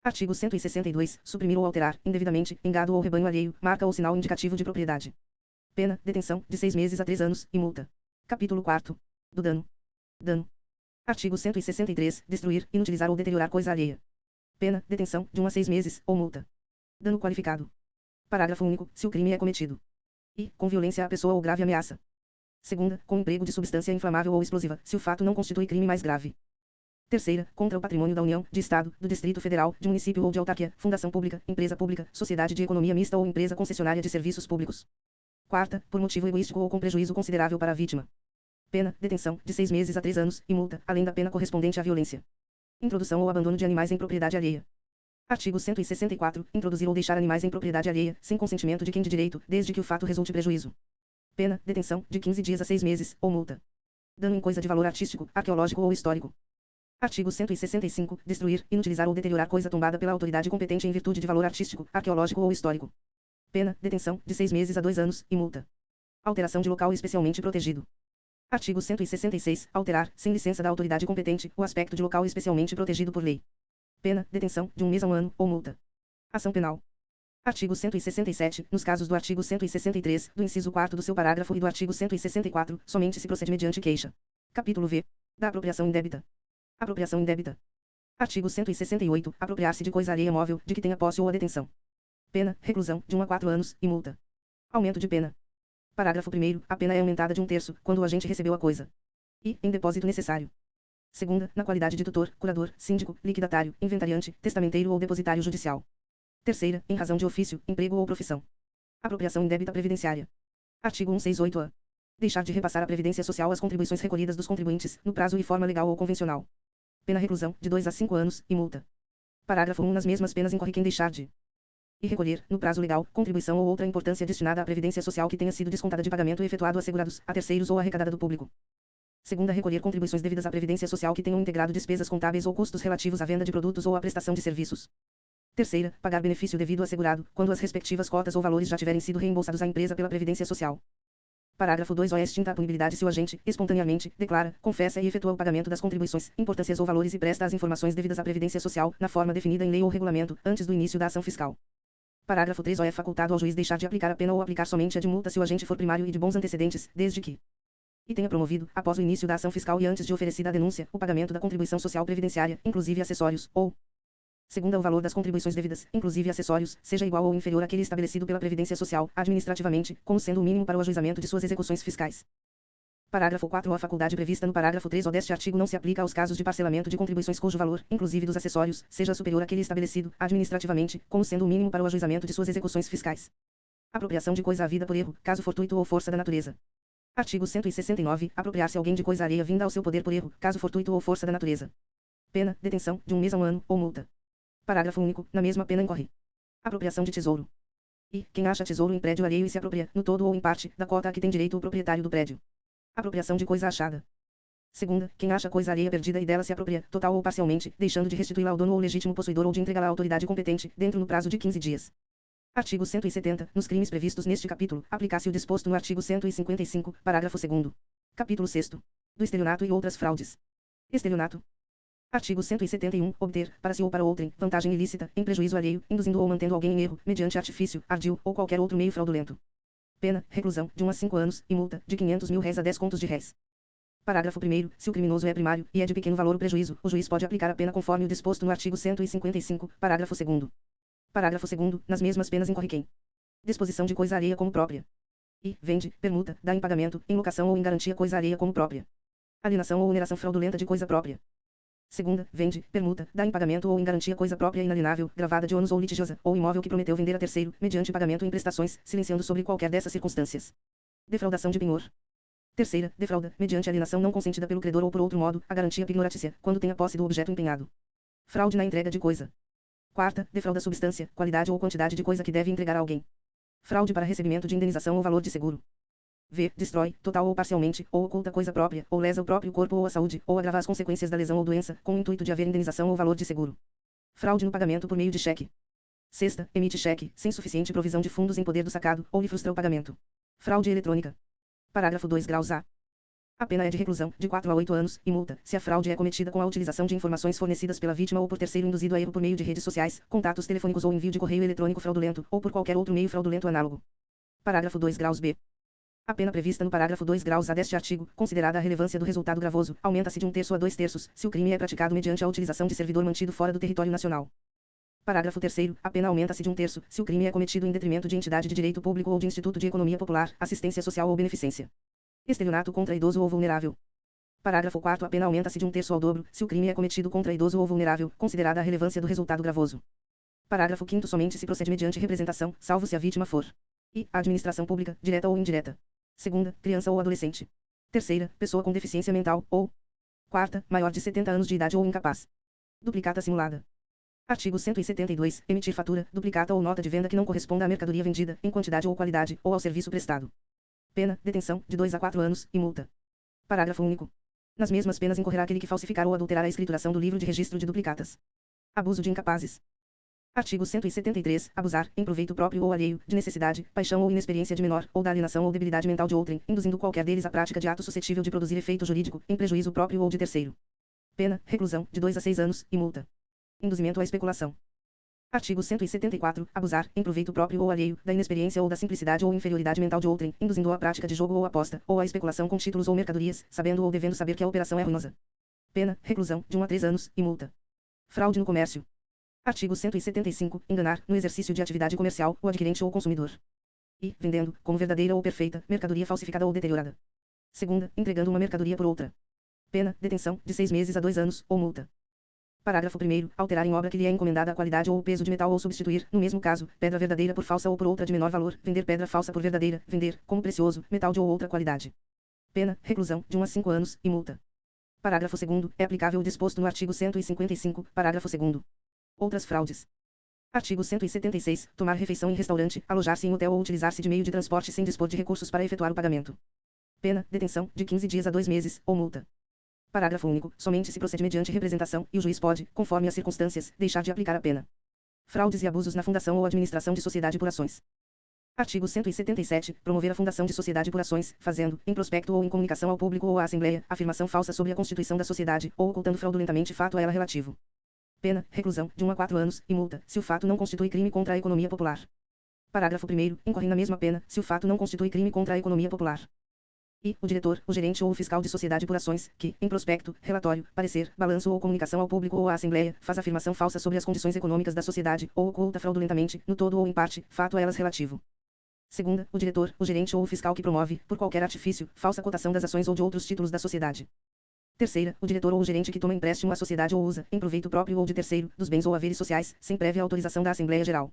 Artigo 162. Suprimir ou alterar, indevidamente, em gado ou rebanho alheio, marca ou sinal indicativo de propriedade. Pena, detenção, de 6 meses a 3 anos, e multa. Capítulo 4º. Do dano. Dano. Artigo 163. Destruir, inutilizar ou deteriorar coisa alheia. Pena, detenção, de 1 a 6 meses, ou multa. Dano qualificado. Parágrafo único. Se o crime é cometido e, com violência à pessoa ou grave ameaça. Segunda, com emprego de substância inflamável ou explosiva, se o fato não constitui crime mais grave. Terceira, contra o patrimônio da União, de Estado, do Distrito Federal, de município ou de autarquia, fundação pública, empresa pública, sociedade de economia mista ou empresa concessionária de serviços públicos. Quarta, por motivo egoístico ou com prejuízo considerável para a vítima. Pena, detenção, de 6 meses a 3 anos, e multa, além da pena correspondente à violência. Introdução ou abandono de animais em propriedade alheia. Artigo 164. Introduzir ou deixar animais em propriedade alheia, sem consentimento de quem de direito, desde que o fato resulte prejuízo. Pena, detenção, de 15 dias a 6 meses, ou multa. Dano em coisa de valor artístico, arqueológico ou histórico. Artigo 165. Destruir, inutilizar ou deteriorar coisa tombada pela autoridade competente em virtude de valor artístico, arqueológico ou histórico. Pena, detenção, de 6 meses a 2 anos, e multa. Alteração de local especialmente protegido. Artigo 166. Alterar, sem licença da autoridade competente, o aspecto de local especialmente protegido por lei. Pena, detenção, de 1 mês a 1 ano, ou multa. Ação penal. Artigo 167. Nos casos do artigo 163, do inciso 4º do seu parágrafo e do artigo 164, somente se procede mediante queixa. Capítulo V. Da apropriação indébita. Apropriação indébita. Artigo 168. Apropriar-se de coisa alheia móvel, de que tenha posse ou a detenção. Pena, reclusão, de 1 a 4 anos, e multa. Aumento de pena. Parágrafo 1º. A pena é aumentada de 1/3, quando o agente recebeu a coisa e, em depósito necessário. Segunda, na qualidade de tutor, curador, síndico, liquidatário, inventariante, testamenteiro ou depositário judicial. Terceira, em razão de ofício, emprego ou profissão. Apropriação indébita previdenciária. Artigo 168-A. Deixar de repassar à Previdência Social as contribuições recolhidas dos contribuintes, no prazo e forma legal ou convencional. Pena reclusão, de 2 a 5 anos, e multa. Parágrafo 1. Nas mesmas penas incorre quem deixar de e recolher, no prazo legal, contribuição ou outra importância destinada à Previdência Social que tenha sido descontada de pagamento efetuado a segurados, a terceiros ou arrecadada do público. Segunda, recolher contribuições devidas à Previdência Social que tenham integrado despesas contábeis ou custos relativos à venda de produtos ou à prestação de serviços. Terceira, pagar benefício devido ao segurado, quando as respectivas cotas ou valores já tiverem sido reembolsados à empresa pela Previdência Social. Parágrafo 2. É extinta a punibilidade se o agente, espontaneamente, declara, confessa e efetua o pagamento das contribuições, importâncias ou valores e presta as informações devidas à Previdência Social, na forma definida em lei ou regulamento, antes do início da ação fiscal. Parágrafo 3. É facultado ao juiz deixar de aplicar a pena ou aplicar somente a de multa se o agente for primário e de bons antecedentes, desde que e tenha promovido, após o início da ação fiscal e antes de oferecida a denúncia, o pagamento da contribuição social previdenciária, inclusive acessórios, ou segunda, o valor das contribuições devidas, inclusive acessórios, seja igual ou inferior àquele estabelecido pela Previdência Social, administrativamente, como sendo o mínimo para o ajuizamento de suas execuções fiscais. Parágrafo 4. A faculdade prevista no parágrafo 3 deste artigo não se aplica aos casos de parcelamento de contribuições cujo valor, inclusive dos acessórios, seja superior àquele estabelecido, administrativamente, como sendo o mínimo para o ajuizamento de suas execuções fiscais. Apropriação de coisa havida por erro, caso fortuito ou força da natureza. Artigo 169. Apropriar-se alguém de coisa alheia vinda ao seu poder por erro, caso fortuito ou força da natureza. Pena, detenção, de 1 mês a 1 ano, ou multa. Parágrafo único. Na mesma pena incorre apropriação de tesouro. E, quem acha tesouro em prédio alheio e se apropria, no todo ou em parte, da cota a que tem direito o proprietário do prédio. Apropriação de coisa achada. Segunda, quem acha coisa alheia perdida e dela se apropria, total ou parcialmente, deixando de restituí-la ao dono ou legítimo possuidor ou de entregá-la à autoridade competente, dentro no prazo de 15 dias. Artigo 170. Nos crimes previstos neste capítulo, aplicar-se o disposto no artigo 155, parágrafo 2º. Capítulo 6º. Do estelionato e outras fraudes. Estelionato. Artigo 171. Obter, para si ou para outrem, vantagem ilícita, em prejuízo alheio, induzindo ou mantendo alguém em erro, mediante artifício, ardil, ou qualquer outro meio fraudulento. Pena, reclusão, de 1 a 5 anos, e multa, de R$ 500.000 a 10 contos de réis. Parágrafo 1º. Se o criminoso é primário, e é de pequeno valor o prejuízo, o juiz pode aplicar a pena conforme o disposto no artigo 155, parágrafo 2º. Parágrafo 2º. Nas mesmas penas incorre quem disposição de coisa alheia como própria. E, vende, permuta, dá em pagamento, em locação ou em garantia coisa alheia como própria. Alienação ou oneração fraudulenta de coisa própria. Segunda, vende, permuta, dá em pagamento ou em garantia coisa própria inalienável, gravada de ônus ou litigiosa, ou imóvel que prometeu vender a terceiro, mediante pagamento em prestações, silenciando sobre qualquer dessas circunstâncias. Defraudação de penhor. Terceira, defrauda, mediante alienação não consentida pelo credor ou por outro modo, a garantia pignoratícia, quando tenha posse do objeto empenhado. Fraude na entrega de coisa. Quarta, defrauda substância, qualidade ou quantidade de coisa que deve entregar a alguém. Fraude para recebimento de indenização ou valor de seguro. V. Destrói, total ou parcialmente, ou oculta coisa própria, ou lesa o próprio corpo ou a saúde, ou agrava as consequências da lesão ou doença, com o intuito de haver indenização ou valor de seguro. Fraude no pagamento por meio de cheque. Sexta, emite cheque, sem suficiente provisão de fundos em poder do sacado, ou lhe frustra o pagamento. Fraude eletrônica. Parágrafo 2 graus A. A pena é de reclusão, de 4 a 8 anos, e multa, se a fraude é cometida com a utilização de informações fornecidas pela vítima ou por terceiro induzido a erro por meio de redes sociais, contatos telefônicos ou envio de correio eletrônico fraudulento, ou por qualquer outro meio fraudulento análogo. Parágrafo 2 graus B. A pena prevista no parágrafo 2 graus A deste artigo, considerada a relevância do resultado gravoso, aumenta-se de 1/3 a 2/3, se o crime é praticado mediante a utilização de servidor mantido fora do território nacional. Parágrafo 3º. A pena aumenta-se de 1/3, se o crime é cometido em detrimento de entidade de direito público ou de instituto de economia popular, assistência social ou beneficência. Estelionato contra idoso ou vulnerável. Parágrafo 4º. A pena aumenta-se de 1/3 ao dobro, se o crime é cometido contra idoso ou vulnerável, considerada a relevância do resultado gravoso. Parágrafo 5º. Somente se procede mediante representação, salvo se a vítima for e a administração pública, direta ou indireta. Segunda, criança ou adolescente. Terceira, pessoa com deficiência mental, ou quarta, maior de 70 anos de idade ou incapaz. Duplicata simulada. Artigo 172. Emitir fatura, duplicata ou nota de venda que não corresponda à mercadoria vendida, em quantidade ou qualidade, ou ao serviço prestado. Pena, detenção, de 2 a 4 anos, e multa. Parágrafo único. Nas mesmas penas incorrerá aquele que falsificar ou adulterar a escrituração do livro de registro de duplicatas. Abuso de incapazes. Artigo 173. Abusar, em proveito próprio ou alheio, de necessidade, paixão ou inexperiência de menor, ou da alienação ou debilidade mental de outrem, induzindo qualquer deles à prática de ato suscetível de produzir efeito jurídico, em prejuízo próprio ou de terceiro. Pena, reclusão, de 2 a 6 anos, e multa. Induzimento à especulação. Artigo 174. Abusar, em proveito próprio ou alheio, da inexperiência ou da simplicidade ou inferioridade mental de outrem, induzindo-o à prática de jogo ou aposta, ou à especulação com títulos ou mercadorias, sabendo ou devendo saber que a operação é ruinosa. Pena, reclusão, de 1 a 3 anos, e multa. Fraude no comércio. Artigo 175. Enganar, no exercício de atividade comercial, o adquirente ou o consumidor. E, vendendo, como verdadeira ou perfeita, mercadoria falsificada ou deteriorada. Segunda, entregando uma mercadoria por outra. Pena, detenção, de 6 meses a 2 anos, ou multa. Parágrafo 1º. Alterar em obra que lhe é encomendada a qualidade ou o peso de metal ou substituir, no mesmo caso, pedra verdadeira por falsa ou por outra de menor valor, vender pedra falsa por verdadeira, vender, como precioso, metal de ou outra qualidade. Pena, reclusão, de 1 a 5 anos, e multa. Parágrafo 2º. É aplicável o disposto no artigo 155, parágrafo 2º. Outras fraudes. Artigo 176. Tomar refeição em restaurante, alojar-se em hotel ou utilizar-se de meio de transporte sem dispor de recursos para efetuar o pagamento. Pena, detenção, de 15 dias a 2 meses, ou multa. Parágrafo único. Somente se procede mediante representação, e o juiz pode, conforme as circunstâncias, deixar de aplicar a pena. Fraudes e abusos na fundação ou administração de sociedade por ações. Artigo 177. Promover a fundação de sociedade por ações, fazendo, em prospecto ou em comunicação ao público ou à Assembleia, afirmação falsa sobre a constituição da sociedade, ou ocultando fraudulentamente fato a ela relativo. Pena, reclusão, de 1 a 4 anos, e multa, se o fato não constitui crime contra a economia popular. Parágrafo 1º. Incorre na mesma pena, se o fato não constitui crime contra a economia popular. E, o diretor, o gerente ou o fiscal de sociedade por ações, que, em prospecto, relatório, parecer, balanço ou comunicação ao público ou à Assembleia, faz afirmação falsa sobre as condições econômicas da sociedade, ou oculta fraudulentamente, no todo ou em parte, fato a elas relativo. Segunda, o diretor, o gerente ou o fiscal que promove, por qualquer artifício, falsa cotação das ações ou de outros títulos da sociedade. Terceira, o diretor ou o gerente que toma empréstimo à sociedade ou usa, em proveito próprio ou de terceiro, dos bens ou haveres sociais, sem prévia autorização da Assembleia Geral.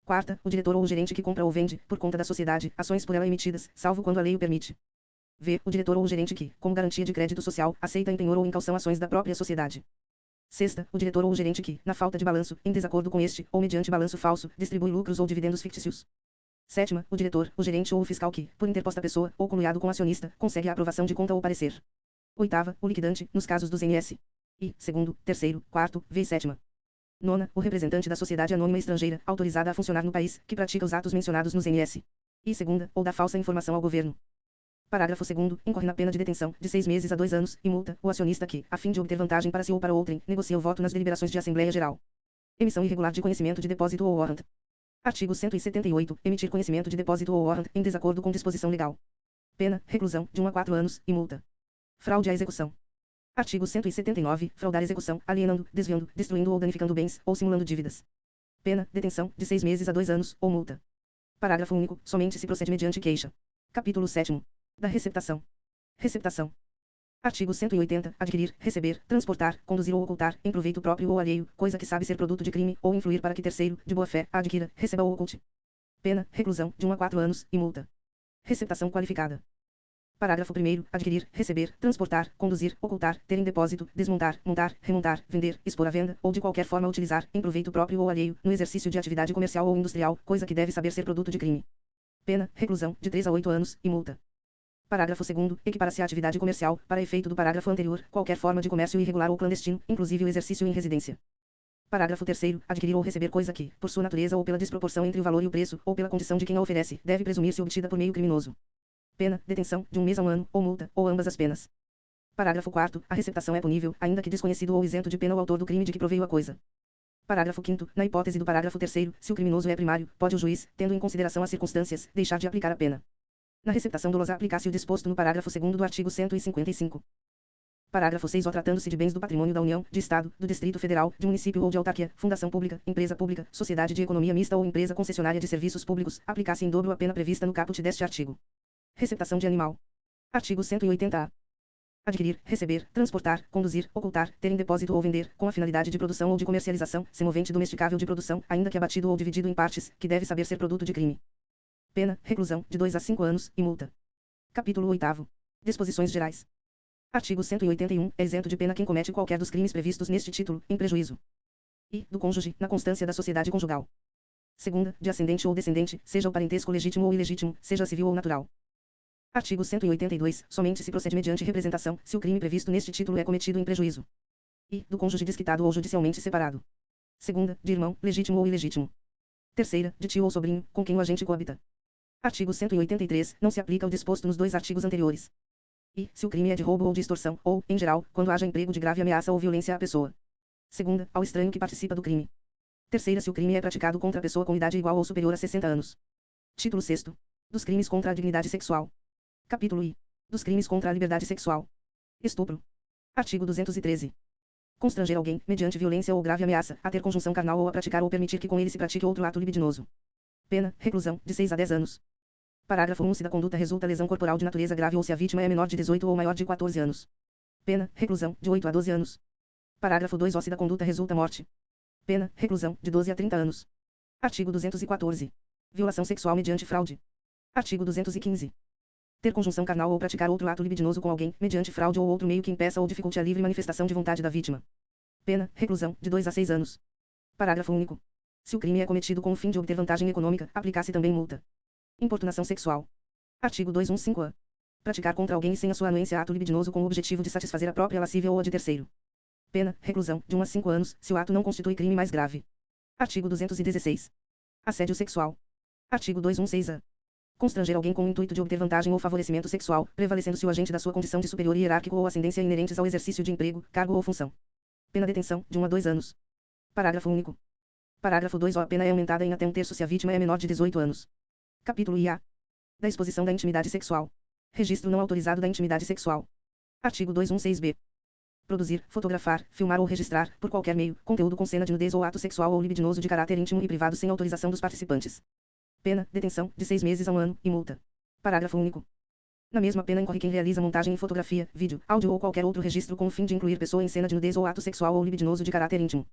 Quarta, o diretor ou o gerente que compra ou vende, por conta da sociedade, ações por ela emitidas, salvo quando a lei o permite. V. O diretor ou o gerente que, como garantia de crédito social, aceita em penhor ou em calção ações da própria sociedade. Sexta, o diretor ou o gerente que, na falta de balanço, em desacordo com este, ou mediante balanço falso, distribui lucros ou dividendos fictícios. Sétima, o diretor, o gerente ou o fiscal que, por interposta pessoa, ou conluiado com acionista, consegue a aprovação de conta ou parecer. Oitava, o liquidante, nos casos dos NS. E, segundo, terceiro, quarto, V e sétima. Nona, o representante da sociedade anônima estrangeira, autorizada a funcionar no país, que pratica os atos mencionados nos NS. E segunda, ou dá falsa informação ao governo. Parágrafo 2º. Incorre na pena de detenção, de 6 meses a 2 anos, e multa, o acionista que, a fim de obter vantagem para si ou para outrem, negocia o voto nas deliberações de Assembleia Geral. Emissão irregular de conhecimento de depósito ou warrant. Artigo 178. Emitir conhecimento de depósito ou warrant, em desacordo com disposição legal. Pena, reclusão, de 1 a 4 anos, e multa. Fraude à execução. Artigo 179. Fraudar execução, alienando, desviando, destruindo ou danificando bens, ou simulando dívidas. Pena, detenção, de 6 meses a 2 anos, ou multa. Parágrafo único. Somente se procede mediante queixa. Capítulo 7º. Da receptação. Receptação. Artigo 180. Adquirir, receber, transportar, conduzir ou ocultar, em proveito próprio ou alheio, coisa que sabe ser produto de crime, ou influir para que terceiro, de boa fé, a adquira, receba ou oculte. Pena, reclusão, de 1 a 4 anos, e multa. Receptação qualificada. Parágrafo 1º. Adquirir, receber, transportar, conduzir, ocultar, ter em depósito, desmontar, montar, remontar, vender, expor à venda, ou de qualquer forma utilizar, em proveito próprio ou alheio, no exercício de atividade comercial ou industrial, coisa que deve saber ser produto de crime. Pena, reclusão, de 3 a 8 anos, e multa. Parágrafo 2º. Equipara-se à atividade comercial, para efeito do parágrafo anterior, qualquer forma de comércio irregular ou clandestino, inclusive o exercício em residência. Parágrafo 3º. Adquirir ou receber coisa que, por sua natureza ou pela desproporção entre o valor e o preço, ou pela condição de quem a oferece, deve presumir-se obtida por meio criminoso. Pena, detenção, de 1 mês a 1 ano, ou multa, ou ambas as penas. Parágrafo 4º. A receptação é punível, ainda que desconhecido ou isento de pena o autor do crime de que proveio a coisa. Parágrafo 5º. Na hipótese do parágrafo 3º, se o criminoso é primário, pode o juiz, tendo em consideração as circunstâncias, deixar de aplicar a pena. Na receptação dolosa aplicar-se o disposto no parágrafo 2º do artigo 155. Parágrafo 6º. Tratando-se de bens do patrimônio da União, de Estado, do Distrito Federal, de município ou de autarquia, fundação pública, empresa pública, sociedade de economia mista ou empresa concessionária de serviços públicos, aplicar-se em dobro a pena prevista no caput deste artigo. Receptação de animal. Artigo 180-A. Adquirir, receber, transportar, conduzir, ocultar, ter em depósito ou vender, com a finalidade de produção ou de comercialização, semovente domesticável de produção, ainda que abatido ou dividido em partes, que deve saber ser produto de crime. Pena, reclusão, de 2 a 5 anos, e multa. Capítulo 8º. Disposições gerais. Artigo 181. É isento de pena quem comete qualquer dos crimes previstos neste título, em prejuízo. E, do cônjuge, na constância da sociedade conjugal. Segunda, de ascendente ou descendente, seja o parentesco legítimo ou ilegítimo, seja civil ou natural. Artigo 182. Somente se procede mediante representação, se o crime previsto neste título é cometido em prejuízo. E, do cônjuge desquitado ou judicialmente separado. Segunda, de irmão, legítimo ou ilegítimo. Terceira, de tio ou sobrinho, com quem o agente coabita. Artigo 183. Não se aplica o disposto nos 2 artigos anteriores. E, se o crime é de roubo ou de extorsão, ou, em geral, quando haja emprego de grave ameaça ou violência à pessoa. Segunda, ao estranho que participa do crime. Terceira, se o crime é praticado contra a pessoa com idade igual ou superior a 60 anos. Título 6º. Dos crimes contra a dignidade sexual. Capítulo I. Dos crimes contra a liberdade sexual. Estupro. Artigo 213. Constranger alguém, mediante violência ou grave ameaça, a ter conjunção carnal ou a praticar ou permitir que com ele se pratique outro ato libidinoso. Pena, reclusão, de 6 a 10 anos. Parágrafo 1. Se da conduta resulta lesão corporal de natureza grave ou se a vítima é menor de 18 ou maior de 14 anos. Pena, reclusão, de 8 a 12 anos. Parágrafo 2. Se da conduta resulta morte. Pena, reclusão, de 12 a 30 anos. Artigo 214. Violação sexual mediante fraude. Artigo 215. Ter conjunção carnal ou praticar outro ato libidinoso com alguém, mediante fraude ou outro meio que impeça ou dificulte a livre manifestação de vontade da vítima. Pena, reclusão, de 2 a 6 anos. Parágrafo único. Se o crime é cometido com o fim de obter vantagem econômica, aplicar-se também multa. Importunação sexual. Artigo 215-A. Praticar contra alguém sem a sua anuência ato libidinoso com o objetivo de satisfazer a própria lascívia ou a de terceiro. Pena, reclusão, de 1 a 5 anos, se o ato não constitui crime mais grave. Artigo 216. Assédio sexual. Artigo 216-A. Constranger alguém com o intuito de obter vantagem ou favorecimento sexual, prevalecendo-se o agente da sua condição de superior hierárquico ou ascendência inerentes ao exercício de emprego, cargo ou função. Pena detenção, de 1 a 2 anos. Parágrafo único. Parágrafo 2. A pena é aumentada em até 1/3 se a vítima é menor de 18 anos. Capítulo IA. Da exposição da intimidade sexual. Registro não autorizado da intimidade sexual. Artigo 216-B. Produzir, fotografar, filmar ou registrar, por qualquer meio, conteúdo com cena de nudez ou ato sexual ou libidinoso de caráter íntimo e privado sem autorização dos participantes. Pena, detenção, de 6 meses a 1 ano, e multa. Parágrafo único. Na mesma pena incorre quem realiza montagem em fotografia, vídeo, áudio ou qualquer outro registro com o fim de incluir pessoa em cena de nudez ou ato sexual ou libidinoso de caráter íntimo.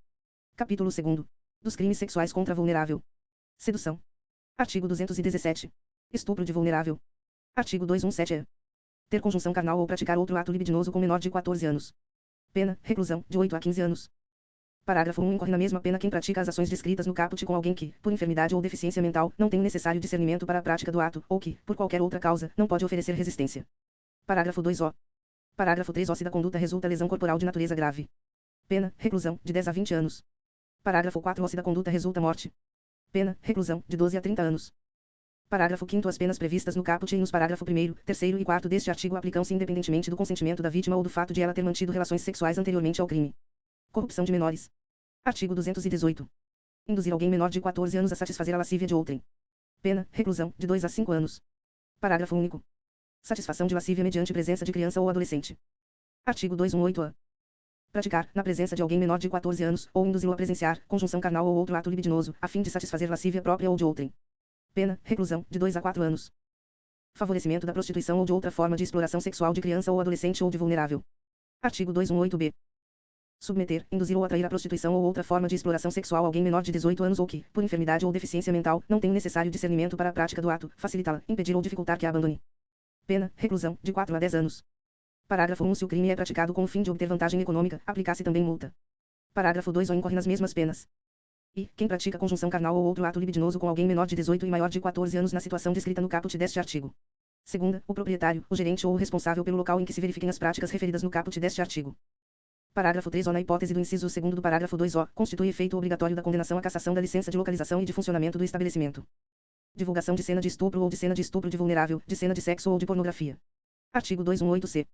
Capítulo 2º. Dos crimes sexuais contra vulnerável. Sedução. Artigo 217. Estupro de vulnerável. Artigo 217-E. Ter conjunção carnal ou praticar outro ato libidinoso com menor de 14 anos. Pena, reclusão, de 8 a 15 anos. Parágrafo 1. Incorre na mesma pena quem pratica as ações descritas no caput com alguém que, por enfermidade ou deficiência mental, não tem o necessário discernimento para a prática do ato, ou que, por qualquer outra causa, não pode oferecer resistência. Parágrafo 2-O. Parágrafo 3-O. Se da conduta resulta lesão corporal de natureza grave. Pena, reclusão, de 10 a 20 anos. Parágrafo 4-O. Se da conduta resulta morte. Pena, reclusão, de 12 a 30 anos. Parágrafo 5º. As penas previstas no caput e nos parágrafo 1º, 3º e 4º deste artigo aplicam-se independentemente do consentimento da vítima ou do fato de ela ter mantido relações sexuais anteriormente ao crime. Corrupção de menores. Artigo 218. Induzir alguém menor de 14 anos a satisfazer a lascívia de outrem. Pena, reclusão, de 2 a 5 anos. Parágrafo único. Satisfação de lascívia mediante presença de criança ou adolescente. Artigo 218-A. Praticar, na presença de alguém menor de 14 anos, ou induzi-lo a presenciar, conjunção carnal ou outro ato libidinoso, a fim de satisfazer lascívia própria ou de outrem. Pena, reclusão, de 2 a 4 anos. Favorecimento da prostituição ou de outra forma de exploração sexual de criança ou adolescente ou de vulnerável. Artigo 218-B. Submeter, induzir ou atrair à prostituição ou outra forma de exploração sexual alguém menor de 18 anos ou que, por enfermidade ou deficiência mental, não tem o necessário discernimento para a prática do ato, facilitá-la, impedir ou dificultar que a abandone. Pena, reclusão, de 4 a 10 anos. Parágrafo 1. Se o crime é praticado com o fim de obter vantagem econômica, aplicar-se também multa. Parágrafo 2. Incorre nas mesmas penas. E, quem pratica conjunção carnal ou outro ato libidinoso com alguém menor de 18 e maior de 14 anos na situação descrita no caput deste artigo. Segunda, o proprietário, o gerente ou o responsável pelo local em que se verifiquem as práticas referidas no caput deste artigo. Parágrafo 3-O. Na hipótese do inciso 2º do parágrafo 2-O, constitui efeito obrigatório da condenação a cassação da licença de localização e de funcionamento do estabelecimento. Divulgação de cena de estupro ou de cena de estupro de vulnerável, de cena de sexo ou de pornografia. Artigo 218-C.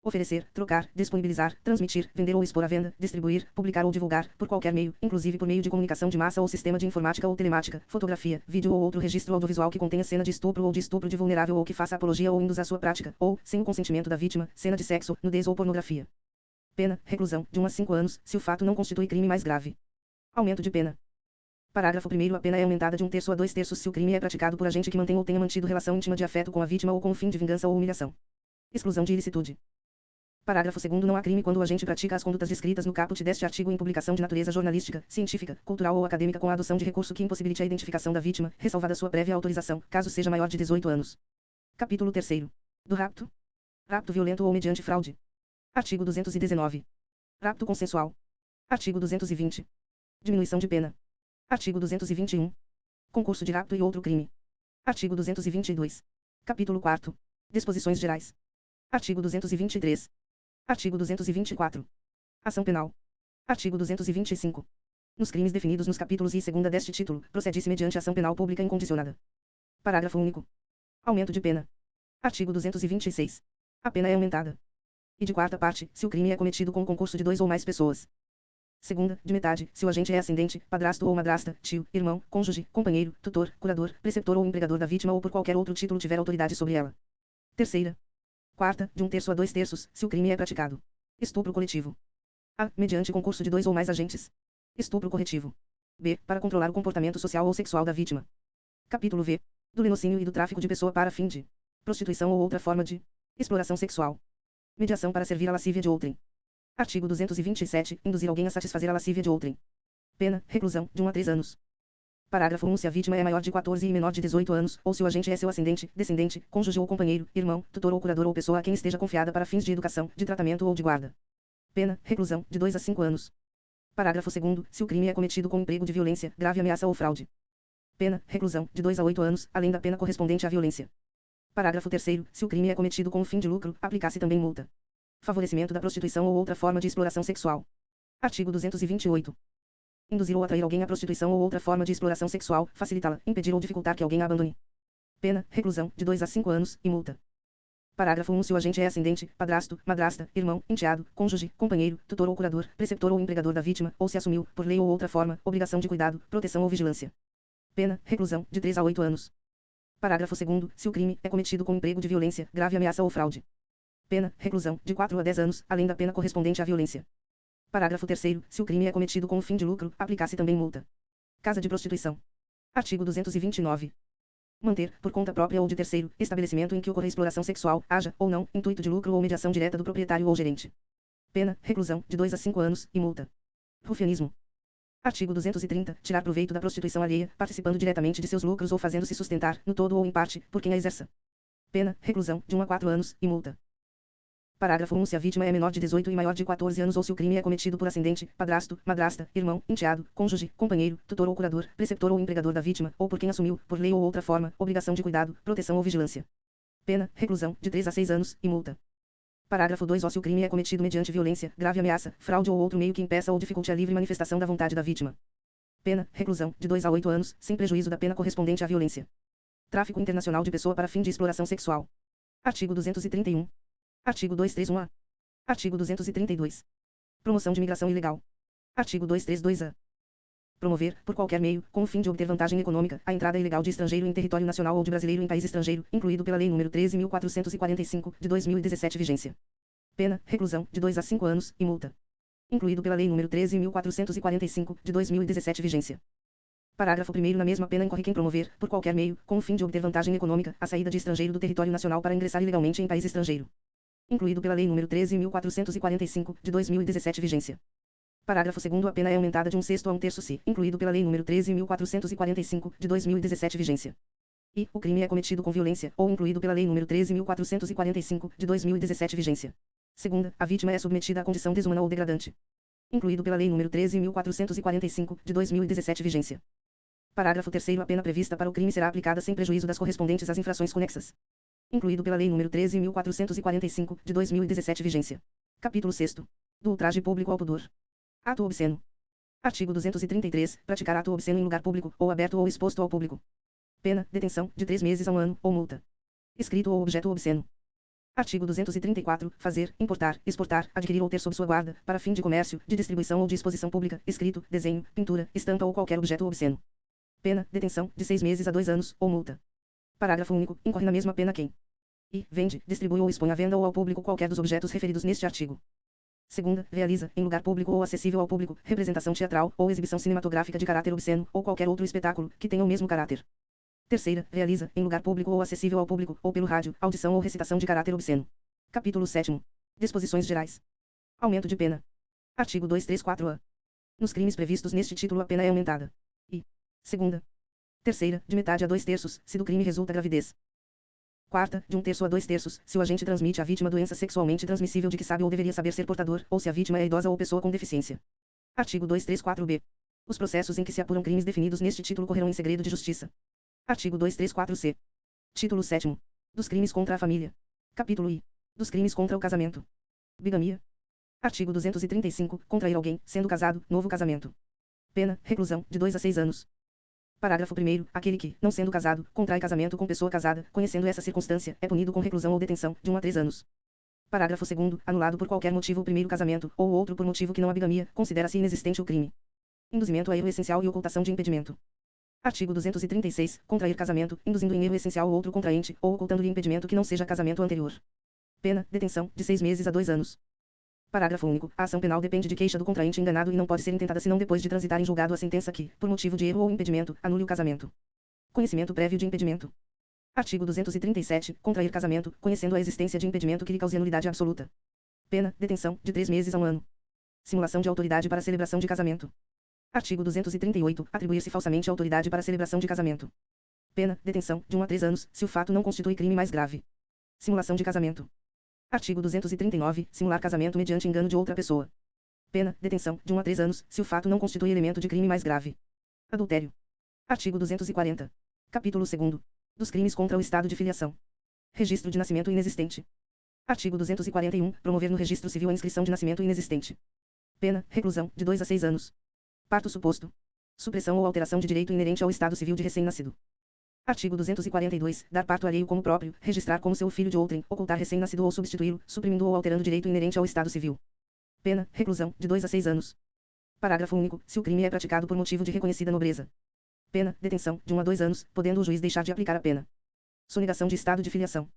Oferecer, trocar, disponibilizar, transmitir, vender ou expor à venda, distribuir, publicar ou divulgar, por qualquer meio, inclusive por meio de comunicação de massa ou sistema de informática ou telemática, fotografia, vídeo ou outro registro audiovisual que contenha cena de estupro ou de estupro de vulnerável ou que faça apologia ou induza a sua prática, ou, sem o consentimento da vítima, cena de sexo, nudez ou pornografia. Pena, reclusão, de 1 a 5 anos, se o fato não constitui crime mais grave. Aumento de pena. Parágrafo 1º. A pena é aumentada de 1/3 a 2/3 se o crime é praticado por agente que mantém ou tenha mantido relação íntima de afeto com a vítima ou com o fim de vingança ou humilhação. Exclusão de ilicitude. Parágrafo 2º. Não há crime quando o agente pratica as condutas descritas no caput deste artigo em publicação de natureza jornalística, científica, cultural ou acadêmica com a adoção de recurso que impossibilite a identificação da vítima, ressalvada sua prévia autorização, caso seja maior de 18 anos. Capítulo 3º. Do rapto. Rapto violento ou mediante fraude. Artigo 219. Rapto consensual. Artigo 220. Diminuição de pena. Artigo 221. Concurso de rapto e outro crime. Artigo 222. Capítulo 4. Disposições gerais. Artigo 223. Artigo 224. Ação penal. Artigo 225. Nos crimes definidos nos capítulos I e II deste título, procede-se mediante ação penal pública incondicionada. Parágrafo único. Aumento de pena. Artigo 226. A pena é aumentada. E de quarta parte, se o crime é cometido com o concurso de 2 ou mais pessoas. Segunda, de metade, se o agente é ascendente, padrasto ou madrasta, tio, irmão, cônjuge, companheiro, tutor, curador, preceptor ou empregador da vítima ou por qualquer outro título tiver autoridade sobre ela. Terceira. Quarta, de 1/3 a 2/3, se o crime é praticado. Estupro coletivo. A. Mediante concurso de 2 ou mais agentes. Estupro corretivo. B. Para controlar o comportamento social ou sexual da vítima. Capítulo V. Do linocínio e do tráfico de pessoa para fim de prostituição ou outra forma de exploração sexual. Mediação para servir a lascívia de outrem. Artigo 227. Induzir alguém a satisfazer a lascívia de outrem. Pena, reclusão, de 1 a 3 anos. Parágrafo 1. Se a vítima é maior de 14 e menor de 18 anos, ou se o agente é seu ascendente, descendente, cônjuge ou companheiro, irmão, tutor ou curador ou pessoa a quem esteja confiada para fins de educação, de tratamento ou de guarda. Pena, reclusão, de 2 a 5 anos. Parágrafo 2º. Se o crime é cometido com emprego de violência, grave ameaça ou fraude. Pena, reclusão, de 2 a 8 anos, além da pena correspondente à violência. Parágrafo 3º. Se o crime é cometido com o fim de lucro, aplicar-se também multa. Favorecimento da prostituição ou outra forma de exploração sexual. Artigo 228. Induzir ou atrair alguém à prostituição ou outra forma de exploração sexual, facilitá-la, impedir ou dificultar que alguém a abandone. Pena, reclusão, de 2 a 5 anos, e multa. Parágrafo 1. Se o agente é ascendente, padrasto, madrasta, irmão, enteado, cônjuge, companheiro, tutor ou curador, preceptor ou empregador da vítima, ou se assumiu, por lei ou outra forma, obrigação de cuidado, proteção ou vigilância. Pena, reclusão, de 3 a 8 anos. Parágrafo 2º. Se o crime é cometido com emprego de violência, grave ameaça ou fraude. Pena, reclusão, de 4 a 10 anos, além da pena correspondente à violência. Parágrafo 3º. Se o crime é cometido com o fim de lucro, aplicar-se também multa. Casa de prostituição. Artigo 229. Manter, por conta própria ou de terceiro, estabelecimento em que ocorra exploração sexual, haja, ou não, intuito de lucro ou mediação direta do proprietário ou gerente. Pena, reclusão, de 2 a 5 anos, e multa. Rufianismo. Artigo 230. Tirar proveito da prostituição alheia, participando diretamente de seus lucros ou fazendo-se sustentar, no todo ou em parte, por quem a exerça. Pena, reclusão, de 1 a 4 anos, e multa. Parágrafo 1. Se a vítima é menor de 18 e maior de 14 anos ou se o crime é cometido por ascendente, padrasto, madrasta, irmão, enteado, cônjuge, companheiro, tutor ou curador, preceptor ou empregador da vítima, ou por quem assumiu, por lei ou outra forma, obrigação de cuidado, proteção ou vigilância. Pena, reclusão, de 3 a 6 anos, e multa. Parágrafo 2. Ou se o crime é cometido mediante violência, grave ameaça, fraude ou outro meio que impeça ou dificulte a livre manifestação da vontade da vítima. Pena, reclusão, de 2 a 8 anos, sem prejuízo da pena correspondente à violência. Tráfico internacional de pessoa para fim de exploração sexual. Artigo 231. Artigo 231-A. Artigo 232. Promoção de migração ilegal. Artigo 232-A. Promover, por qualquer meio, com o fim de obter vantagem econômica, a entrada ilegal de estrangeiro em território nacional ou de brasileiro em país estrangeiro, incluído pela Lei nº 13.445, de 2017 vigência. Pena, reclusão, de 2 a 5 anos, e multa. Incluído pela Lei nº 13.445, de 2017 vigência. Parágrafo 1º. Na mesma pena incorre quem promover, por qualquer meio, com o fim de obter vantagem econômica, a saída de estrangeiro do território nacional para ingressar ilegalmente em país estrangeiro. Incluído pela Lei nº 13.445, de 2017 vigência. Parágrafo 2º. A pena é aumentada de 1/6 a 1/3 se, incluído pela Lei nº 13.445, de 2017 vigência. E, o crime é cometido com violência, ou incluído pela Lei nº 13.445, de 2017 vigência. Segunda, a vítima é submetida a condição desumana ou degradante. Incluído pela Lei nº 13.445, de 2017 vigência. Parágrafo 3º. A pena prevista para o crime será aplicada sem prejuízo das correspondentes às infrações conexas. Incluído pela Lei nº 13.445, de 2017 vigência. Capítulo 6º. Do ultraje público ao pudor. Ato obsceno. Artigo 233. Praticar ato obsceno em lugar público, ou aberto ou exposto ao público. Pena, detenção, de 3 meses a 1 ano, ou multa. Escrito ou objeto obsceno. Artigo 234. Fazer, importar, exportar, adquirir ou ter sob sua guarda, para fim de comércio, de distribuição ou de exposição pública, escrito, desenho, pintura, estampa ou qualquer objeto obsceno. Pena, detenção, de 6 meses a 2 anos, ou multa. Parágrafo único. Incorre na mesma pena quem I. Vende, distribui ou expõe à venda ou ao público qualquer dos objetos referidos neste artigo. Segunda, realiza, em lugar público ou acessível ao público, representação teatral, ou exibição cinematográfica de caráter obsceno, ou qualquer outro espetáculo, que tenha o mesmo caráter. Terceira, realiza, em lugar público ou acessível ao público, ou pelo rádio, audição ou recitação de caráter obsceno. Capítulo 7º. Disposições gerais. Aumento de pena. Artigo 234-A. Nos crimes previstos neste título a pena é aumentada. E. Segunda. Terceira, de metade a 2/3, se do crime resulta gravidez. Quarta, de 1/3 a 2/3, se o agente transmite à vítima doença sexualmente transmissível de que sabe ou deveria saber ser portador, ou se a vítima é idosa ou pessoa com deficiência. Artigo 234-B. Os processos em que se apuram crimes definidos neste título correrão em segredo de justiça. Artigo 234-C. Título 7º. Dos crimes contra a família. Capítulo I. Dos crimes contra o casamento. Bigamia. Artigo 235. Contrair alguém, sendo casado, novo casamento. Pena, reclusão, de 2 a 6 anos. Parágrafo 1º. Aquele que, não sendo casado, contrai casamento com pessoa casada, conhecendo essa circunstância, é punido com reclusão ou detenção, de 1 a 3 anos. Parágrafo 2º. Anulado por qualquer motivo o primeiro casamento, ou outro por motivo que não a bigamia, considera-se inexistente o crime. Induzimento a erro essencial e ocultação de impedimento. Artigo 236. Contrair casamento, induzindo em erro essencial o outro contraente, ou ocultando-lhe impedimento que não seja casamento anterior. Pena, detenção, de 6 meses a 2 anos. Parágrafo único. A ação penal depende de queixa do contraente enganado e não pode ser intentada senão depois de transitar em julgado a sentença que, por motivo de erro ou impedimento, anule o casamento. Conhecimento prévio de impedimento. Artigo 237. Contrair casamento, conhecendo a existência de impedimento que lhe cause nulidade absoluta. Pena, detenção, de 3 meses a 1 ano. Simulação de autoridade para celebração de casamento. Artigo 238. Atribuir-se falsamente a autoridade para celebração de casamento. Pena, detenção, de 1 a 3 anos, se o fato não constitui crime mais grave. Simulação de casamento. Artigo 239. Simular casamento mediante engano de outra pessoa. Pena, detenção, de 1 a 3 anos, se o fato não constitui elemento de crime mais grave. Adultério. Artigo 240. Capítulo 2º. Dos crimes contra o estado de filiação. Registro de nascimento inexistente. Artigo 241. Promover no registro civil a inscrição de nascimento inexistente. Pena, reclusão, de 2 a 6 anos. Parto suposto. Supressão ou alteração de direito inerente ao estado civil de recém-nascido. Artigo 242. Dar parto alheio como próprio, registrar como seu filho de outrem, ocultar recém-nascido ou substituí-lo, suprimindo ou alterando direito inerente ao estado civil. Pena, reclusão, de 2 a 6 anos. Parágrafo único. Se o crime é praticado por motivo de reconhecida nobreza. Pena, detenção, de 1 a 2 anos, podendo o juiz deixar de aplicar a pena. Sonegação de estado de filiação.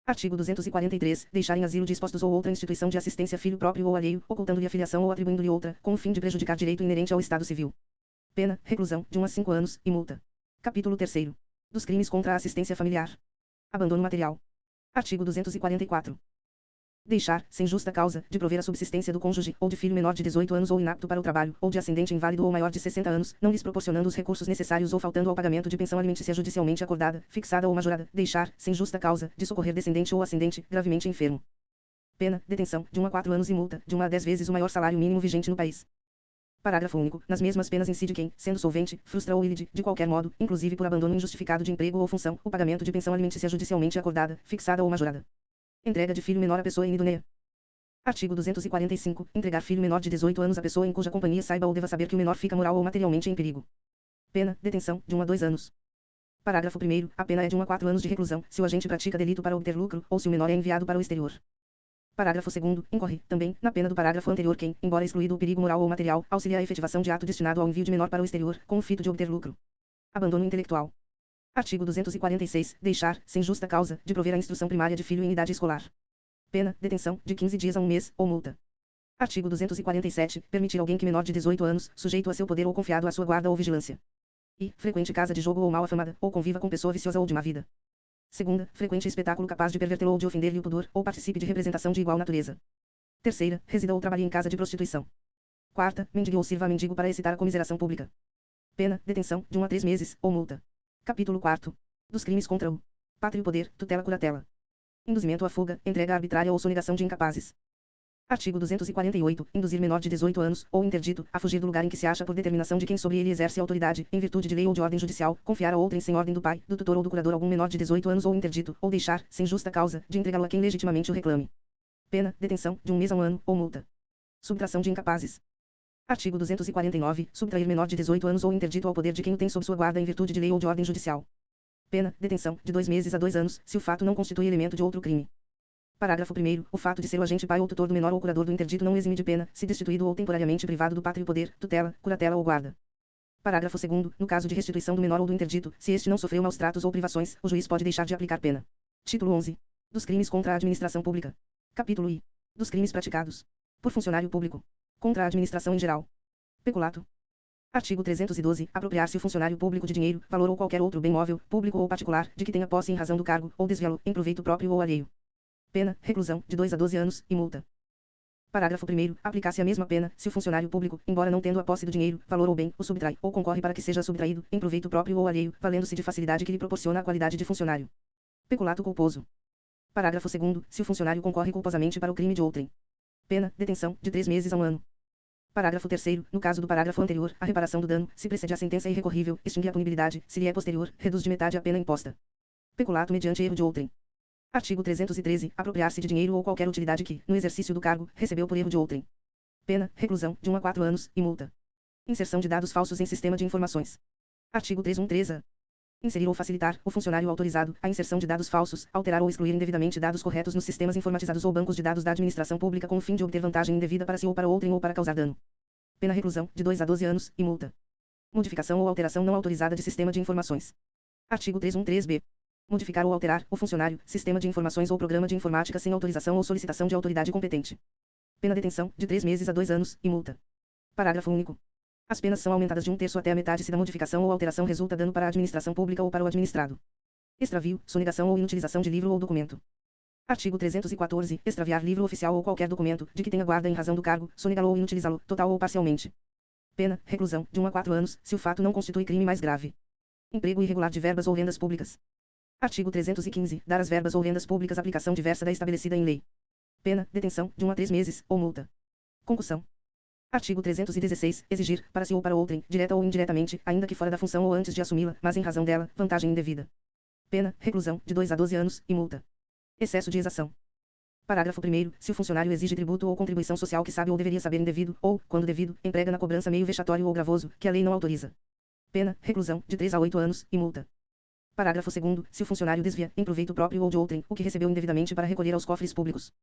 Artigo 243. Deixar em asilo de expostos ou outra instituição de assistência filho próprio ou alheio, ocultando-lhe a filiação ou atribuindo-lhe outra, com o fim de prejudicar direito inerente ao estado civil. Pena, reclusão, de 1 a 5 anos, e multa. Capítulo 3º. Dos crimes contra a assistência familiar. Abandono material. Artigo 244. Deixar, sem justa causa, de prover a subsistência do cônjuge, ou de filho menor de 18 anos ou inapto para o trabalho, ou de ascendente inválido ou maior de 60 anos, não lhes proporcionando os recursos necessários ou faltando ao pagamento de pensão alimentícia judicialmente acordada, fixada ou majorada. Deixar, sem justa causa, de socorrer descendente ou ascendente, gravemente enfermo. Pena, detenção, de 1 a 4 anos e multa, de 1 a 10 vezes o maior salário mínimo vigente no país. Parágrafo único. Nas mesmas penas incide quem, sendo solvente, frustra ou ilide, de qualquer modo, inclusive por abandono injustificado de emprego ou função, o pagamento de pensão alimentícia judicialmente acordada, fixada ou majorada. Entrega de filho menor à pessoa inidoneia. Artigo 245. Entregar filho menor de 18 anos à pessoa em cuja companhia saiba ou deva saber que o menor fica moral ou materialmente em perigo. Pena, detenção, de 1 a 2 anos. Parágrafo 1º. A pena é de 1 a 4 anos de reclusão, se o agente pratica delito para obter lucro, ou se o menor é enviado para o exterior. Parágrafo 2º. Incorre, também, na pena do parágrafo anterior quem, embora excluído o perigo moral ou material, auxilia a efetivação de ato destinado ao envio de menor para o exterior, com o fito de obter lucro. Abandono intelectual. Artigo 246. Deixar, sem justa causa, de prover a instrução primária de filho em idade escolar. Pena, detenção, de 15 dias a 1 mês, ou multa. Artigo 247. Permitir alguém que menor de 18 anos, sujeito a seu poder ou confiado à sua guarda ou vigilância. E, frequente casa de jogo ou mal afamada, ou conviva com pessoa viciosa ou de má vida. Segunda, frequente espetáculo capaz de pervertê-lo ou de ofender-lhe o pudor, ou participe de representação de igual natureza. Terceira, resida ou trabalhe em casa de prostituição. Quarta, mendigue ou sirva a mendigo para excitar a comiseração pública. Pena, detenção, de 1 a 3 meses, ou multa. Capítulo 4. Dos crimes contra o pátrio poder, tutela curatela. Induzimento à fuga, entrega arbitrária ou sonegação de incapazes. Artigo 248. Induzir menor de 18 anos, ou interdito, a fugir do lugar em que se acha por determinação de quem sobre ele exerce autoridade, em virtude de lei ou de ordem judicial, confiar a outrem sem ordem do pai, do tutor ou do curador algum menor de 18 anos ou interdito, ou deixar, sem justa causa, de entregá-lo a quem legitimamente o reclame. Pena, detenção, de 1 mês a 1 ano, ou multa. Subtração de incapazes. Artigo 249. Subtrair menor de 18 anos ou interdito ao poder de quem o tem sob sua guarda em virtude de lei ou de ordem judicial. Pena, detenção, de 2 meses a 2 anos, se o fato não constitui elemento de outro crime. Parágrafo 1º. O fato de ser o agente pai ou tutor do menor ou curador do interdito não exime de pena, se destituído ou temporariamente privado do pátrio poder, tutela, curatela ou guarda. Parágrafo 2º. No caso de restituição do menor ou do interdito, se este não sofreu maus tratos ou privações, o juiz pode deixar de aplicar pena. Título 11. Dos crimes contra a administração pública. Capítulo I. Dos crimes praticados por funcionário público contra a administração em geral. Peculato. Artigo 312. Apropriar-se o funcionário público de dinheiro, valor ou qualquer outro bem móvel, público ou particular, de que tenha posse em razão do cargo, ou desviá-lo, em proveito próprio ou alheio. Pena, reclusão, de 2 a 12 anos, e multa. Parágrafo 1º. Aplicar-se a mesma pena, se o funcionário público, embora não tendo a posse do dinheiro, valor ou bem, o subtrai, ou concorre para que seja subtraído, em proveito próprio ou alheio, valendo-se de facilidade que lhe proporciona a qualidade de funcionário. Peculato culposo. Parágrafo 2º. Se o funcionário concorre culposamente para o crime de outrem. Pena, detenção, de 3 meses a 1 ano. Parágrafo 3º. No caso do parágrafo anterior, a reparação do dano, se precede a sentença irrecorrível, extingue a punibilidade, se lhe é posterior, reduz de metade a pena imposta. Peculato mediante erro de outrem. Artigo 313. Apropriar-se de dinheiro ou qualquer utilidade que, no exercício do cargo, recebeu por erro de outrem. Pena, reclusão, de 1 a 4 anos, e multa. Inserção de dados falsos em sistema de informações. Artigo 313-A. Inserir ou facilitar, o funcionário autorizado, a inserção de dados falsos, alterar ou excluir indevidamente dados corretos nos sistemas informatizados ou bancos de dados da administração pública com o fim de obter vantagem indevida para si ou para outrem ou para causar dano. Pena reclusão, de 2 a 12 anos, e multa. Modificação ou alteração não autorizada de sistema de informações. Artigo 313-B. Modificar ou alterar, o funcionário, sistema de informações ou programa de informática sem autorização ou solicitação de autoridade competente. Pena detenção, de 3 meses a 2 anos, e multa. Parágrafo único. As penas são aumentadas de 1/3 até a metade se da modificação ou alteração resulta dano para a administração pública ou para o administrado. Extravio, sonegação ou inutilização de livro ou documento. Artigo 314. Extraviar livro oficial ou qualquer documento, de que tenha guarda em razão do cargo, sonegá-lo ou inutilizá-lo, total ou parcialmente. Pena, reclusão, de 1 a 4 anos, se o fato não constitui crime mais grave. Emprego irregular de verbas ou rendas públicas. Artigo 315. Dar às verbas ou rendas públicas aplicação diversa da estabelecida em lei. Pena, detenção, de 1 a 3 meses, ou multa. Concussão. Artigo 316. Exigir, para si ou para outrem, direta ou indiretamente, ainda que fora da função ou antes de assumi-la, mas em razão dela, vantagem indevida. Pena, reclusão, de 2 a 12 anos, e multa. Excesso de exação. Parágrafo 1º. Se o funcionário exige tributo ou contribuição social que sabe ou deveria saber indevido, ou, quando devido, emprega na cobrança meio vexatório ou gravoso, que a lei não autoriza. Pena, reclusão, de 3 a 8 anos, e multa. Parágrafo 2º. Se o funcionário desvia, em proveito próprio ou de outrem, o que recebeu indevidamente para recolher aos cofres públicos.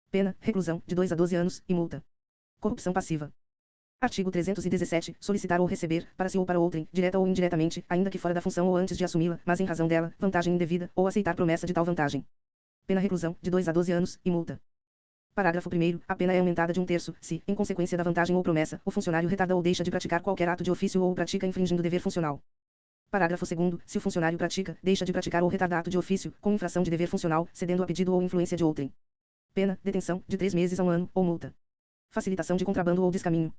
Pena, reclusão, de 2 a 12 anos, e multa. Corrupção passiva. Artigo 317. Solicitar ou receber, para si ou para outrem, direta ou indiretamente, ainda que fora da função ou antes de assumi-la, mas em razão dela, vantagem indevida, ou aceitar promessa de tal vantagem. Pena reclusão, de 2 a 12 anos, e multa. Parágrafo 1º. A pena é aumentada de 1/3, se, em consequência da vantagem ou promessa, o funcionário retarda ou deixa de praticar qualquer ato de ofício ou o pratica infringindo o dever funcional. Parágrafo 2º. Se o funcionário pratica, deixa de praticar ou retarda ato de ofício, com infração de dever funcional, cedendo a pedido ou influência de outrem. Pena, detenção, de 3 meses a 1 ano, ou multa. Facilitação de contrabando ou descaminho.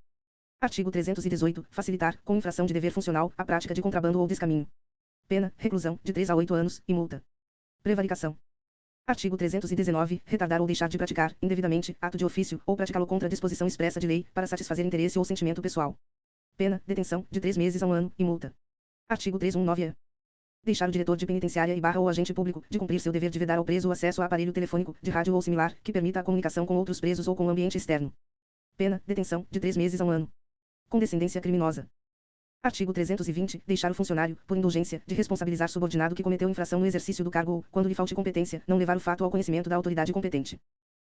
Artigo 318. Facilitar, com infração de dever funcional, a prática de contrabando ou descaminho. Pena, reclusão, de 3 a 8 anos, e multa. Prevaricação. Artigo 319. Retardar ou deixar de praticar, indevidamente, ato de ofício, ou praticá-lo contra a disposição expressa de lei, para satisfazer interesse ou sentimento pessoal. Pena, detenção, de 3 meses a 1 ano, e multa. Artigo 319-A. Deixar o diretor de penitenciária e barra ou agente público, de cumprir seu dever de vedar ao preso o acesso a aparelho telefônico, de rádio ou similar, que permita a comunicação com outros presos ou com o ambiente externo. Pena, detenção, de 3 meses a 1 ano. Condescendência criminosa. Artigo 320. Deixar o funcionário, por indulgência, de responsabilizar subordinado que cometeu infração no exercício do cargo ou, quando lhe falte competência, não levar o fato ao conhecimento da autoridade competente.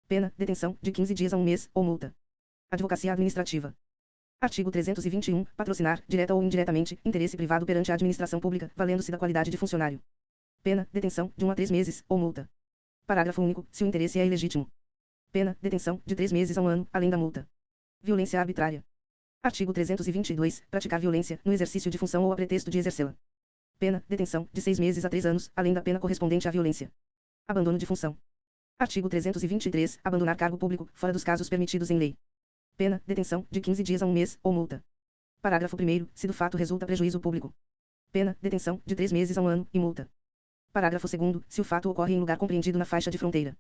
Pena, detenção, de 15 dias a 1 mês, ou multa. Advocacia administrativa. Artigo 321. Patrocinar, direta ou indiretamente, interesse privado perante a administração pública, valendo-se da qualidade de funcionário. Pena, detenção, de 1 a 3 meses, ou multa. Parágrafo único. Se o interesse é ilegítimo. Pena, detenção, de 3 meses a 1 ano, além da multa. Violência arbitrária. Artigo 322. Praticar violência, no exercício de função ou a pretexto de exercê-la. Pena, detenção, de 6 meses a 3 anos, além da pena correspondente à violência. Abandono de função. Artigo 323. Abandonar cargo público, fora dos casos permitidos em lei. Pena, detenção, de 15 dias a 1 mês, ou multa. Parágrafo 1º. Se do fato resulta prejuízo público. Pena, detenção, de 3 meses a 1 ano, e multa. Parágrafo 2º. Se o fato ocorre em lugar compreendido na faixa de fronteira.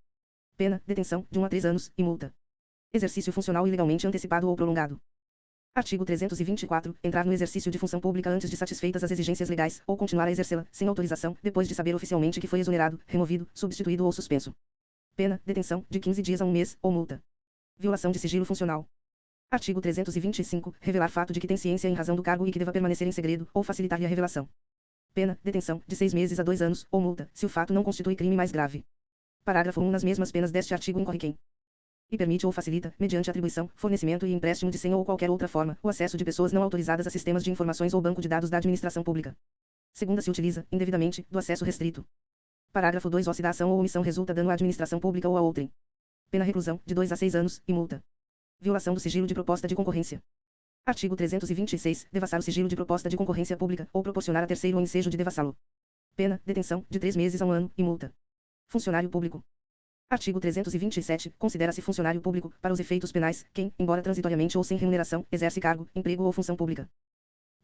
Pena, detenção, de 1 a 3 anos, e multa. Exercício funcional ilegalmente antecipado ou prolongado. Artigo 324. Entrar no exercício de função pública antes de satisfeitas as exigências legais, ou continuar a exercê-la, sem autorização, depois de saber oficialmente que foi exonerado, removido, substituído ou suspenso. Pena, detenção, de 15 dias a 1 mês, ou multa. Violação de sigilo funcional. Artigo 325. Revelar fato de que tem ciência em razão do cargo e que deva permanecer em segredo, ou facilitar-lhe a revelação. Pena, detenção, de 6 meses a 2 anos, ou multa, se o fato não constitui crime mais grave. Parágrafo 1. Nas mesmas penas deste artigo incorre quem e permite ou facilita, mediante atribuição, fornecimento e empréstimo de senha ou qualquer outra forma, o acesso de pessoas não autorizadas a sistemas de informações ou banco de dados da administração pública. Segunda se utiliza, indevidamente, do acesso restrito. Parágrafo 2. Se da ação ou omissão resulta dano à administração pública ou a outrem. Pena reclusão, de 2 a 6 anos, e multa. Violação do sigilo de proposta de concorrência. Artigo 326. Devassar o sigilo de proposta de concorrência pública, ou proporcionar a terceiro o ensejo de devassá-lo. Pena, detenção, de 3 meses a 1 ano, e multa. Funcionário público. Artigo 327. Considera-se funcionário público, para os efeitos penais, quem, embora transitoriamente ou sem remuneração, exerce cargo, emprego ou função pública.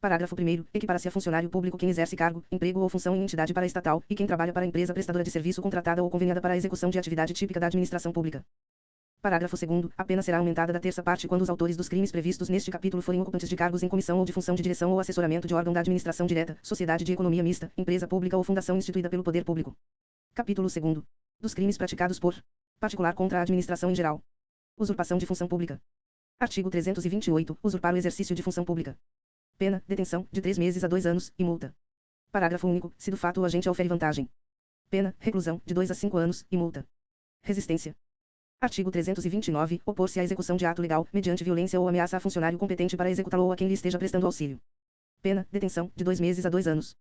Parágrafo 1º. Equipara-se a funcionário público quem exerce cargo, emprego ou função em entidade paraestatal, e quem trabalha para a empresa prestadora de serviço contratada ou conveniada para a execução de atividade típica da administração pública. Parágrafo 2º. A pena será aumentada da terça parte quando os autores dos crimes previstos neste capítulo forem ocupantes de cargos em comissão ou de função de direção ou assessoramento de órgão da administração direta, sociedade de economia mista, empresa pública ou fundação instituída pelo poder público. Capítulo 2º. Dos crimes praticados por particular contra a administração em geral. Usurpação de função pública. Artigo 328. Usurpar o exercício de função pública. Pena, detenção, de 3 meses a 2 anos, e multa. Parágrafo único. Se do fato o agente ofere vantagem. Pena, reclusão, de 2 a 5 anos, e multa. Resistência. Artigo 329. Opor-se à execução de ato legal, mediante violência ou ameaça a funcionário competente para executá-lo ou a quem lhe esteja prestando auxílio. Pena, detenção, de 2 meses a 2 anos.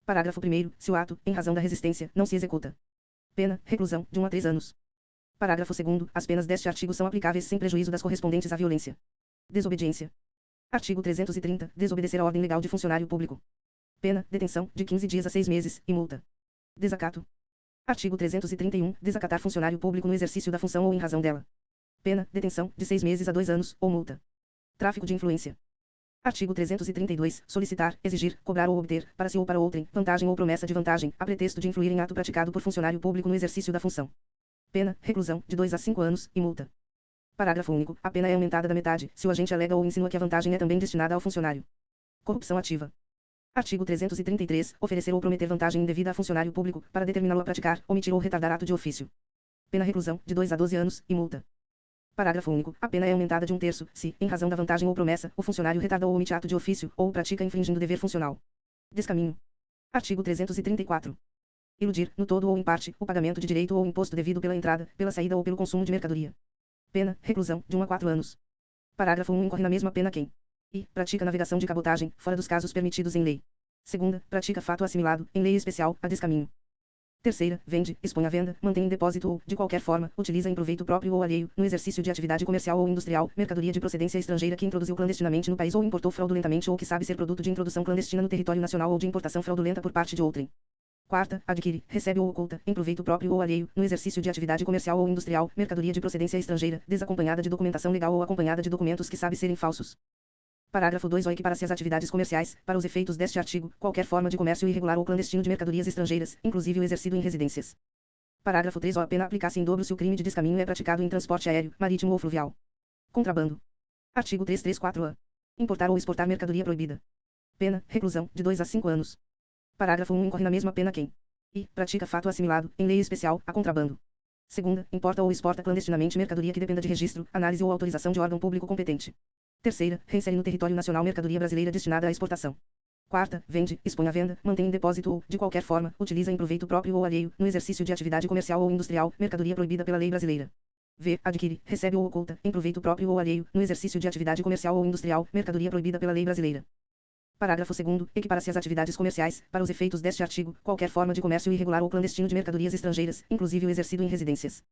Parágrafo 1º. Se o ato, em razão da resistência, não se executa. Pena, reclusão, de 1 a 3 anos. Parágrafo 2º. As penas deste artigo são aplicáveis sem prejuízo das correspondentes à violência. Desobediência. Artigo 330. Desobedecer a ordem legal de funcionário público. Pena, detenção, de 15 dias a 6 meses, e multa. Desacato. Artigo 331. Desacatar funcionário público no exercício da função ou em razão dela. Pena, detenção, de 6 meses a 2 anos, ou multa. Tráfico de influência. Artigo 332. Solicitar, exigir, cobrar ou obter, para si ou para outrem, vantagem ou promessa de vantagem, a pretexto de influir em ato praticado por funcionário público no exercício da função. Pena, reclusão, de 2 a 5 anos, e multa. Parágrafo único. A pena é aumentada da metade, se o agente alega ou insinua que a vantagem é também destinada ao funcionário. Corrupção ativa. Artigo 333. Oferecer ou prometer vantagem indevida a funcionário público, para determiná-lo a praticar, omitir ou retardar ato de ofício. Pena reclusão, de 2 a 12 anos, e multa. Parágrafo único. A pena é aumentada de 1/3, se, em razão da vantagem ou promessa, o funcionário retarda ou omite ato de ofício, ou o pratica infringindo dever funcional. Descaminho. Artigo 334. Iludir, no todo ou em parte, o pagamento de direito ou imposto devido pela entrada, pela saída ou pelo consumo de mercadoria. Pena, reclusão, de 1 a 4 anos. Parágrafo 1. Incorre na mesma pena quem I. Pratica navegação de cabotagem, fora dos casos permitidos em lei. Segunda, pratica fato assimilado, em lei especial, a descaminho. Terceira, vende, expõe à venda, mantém em depósito ou, de qualquer forma, utiliza em proveito próprio ou alheio, no exercício de atividade comercial ou industrial, mercadoria de procedência estrangeira que introduziu clandestinamente no país ou importou fraudulentamente ou que sabe ser produto de introdução clandestina no território nacional ou de importação fraudulenta por parte de outrem. Quarta, adquire, recebe ou oculta, em proveito próprio ou alheio, no exercício de atividade comercial ou industrial, mercadoria de procedência estrangeira, desacompanhada de documentação legal ou acompanhada de documentos que sabe serem falsos. Parágrafo 2. O equipara-se às atividades comerciais, para os efeitos deste artigo, qualquer forma de comércio irregular ou clandestino de mercadorias estrangeiras, inclusive o exercido em residências. Parágrafo 3. A pena aplicar-se em dobro se o crime de descaminho é praticado em transporte aéreo, marítimo ou fluvial. Contrabando. Artigo 334-A. Importar ou exportar mercadoria proibida. Pena, reclusão, de 2 a 5 anos. Parágrafo 1. Incorre na mesma pena quem I. Pratica fato assimilado, em lei especial, a contrabando. Segunda, importa ou exporta clandestinamente mercadoria que dependa de registro, análise ou autorização de órgão público competente. Terceira, reinsere no território nacional mercadoria brasileira destinada à exportação. Quarta, vende, expõe à venda, mantém em depósito ou, de qualquer forma, utiliza em proveito próprio ou alheio, no exercício de atividade comercial ou industrial, mercadoria proibida pela lei brasileira. V. Adquire, recebe ou oculta, em proveito próprio ou alheio, no exercício de atividade comercial ou industrial, mercadoria proibida pela lei brasileira. Parágrafo 2º. Equipara-se às atividades comerciais, para os efeitos deste artigo, qualquer forma de comércio irregular ou clandestino de mercadorias estrangeiras, inclusive o exercido em residências.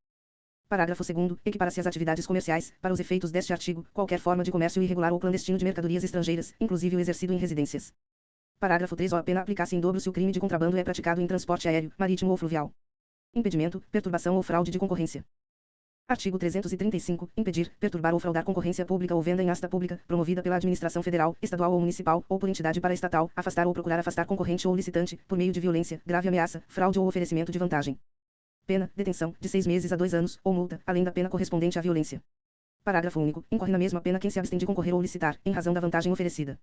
Parágrafo 2º. Equipara-se às atividades comerciais, para os efeitos deste artigo, qualquer forma de comércio irregular ou clandestino de mercadorias estrangeiras, inclusive o exercido em residências. Parágrafo 3. A pena aplicar-se em dobro se o crime de contrabando é praticado em transporte aéreo, marítimo ou fluvial. Impedimento, perturbação ou fraude de concorrência. Artigo 335. Impedir, perturbar ou fraudar concorrência pública ou venda em asta pública, promovida pela administração federal, estadual ou municipal, ou por entidade paraestatal, afastar ou procurar afastar concorrente ou licitante, por meio de violência, grave ameaça, fraude ou oferecimento de vantagem. Pena, detenção, de 6 meses a 2 anos, ou multa, além da pena correspondente à violência. Parágrafo único. Incorre na mesma pena quem se abstém de concorrer ou licitar, em razão da vantagem oferecida.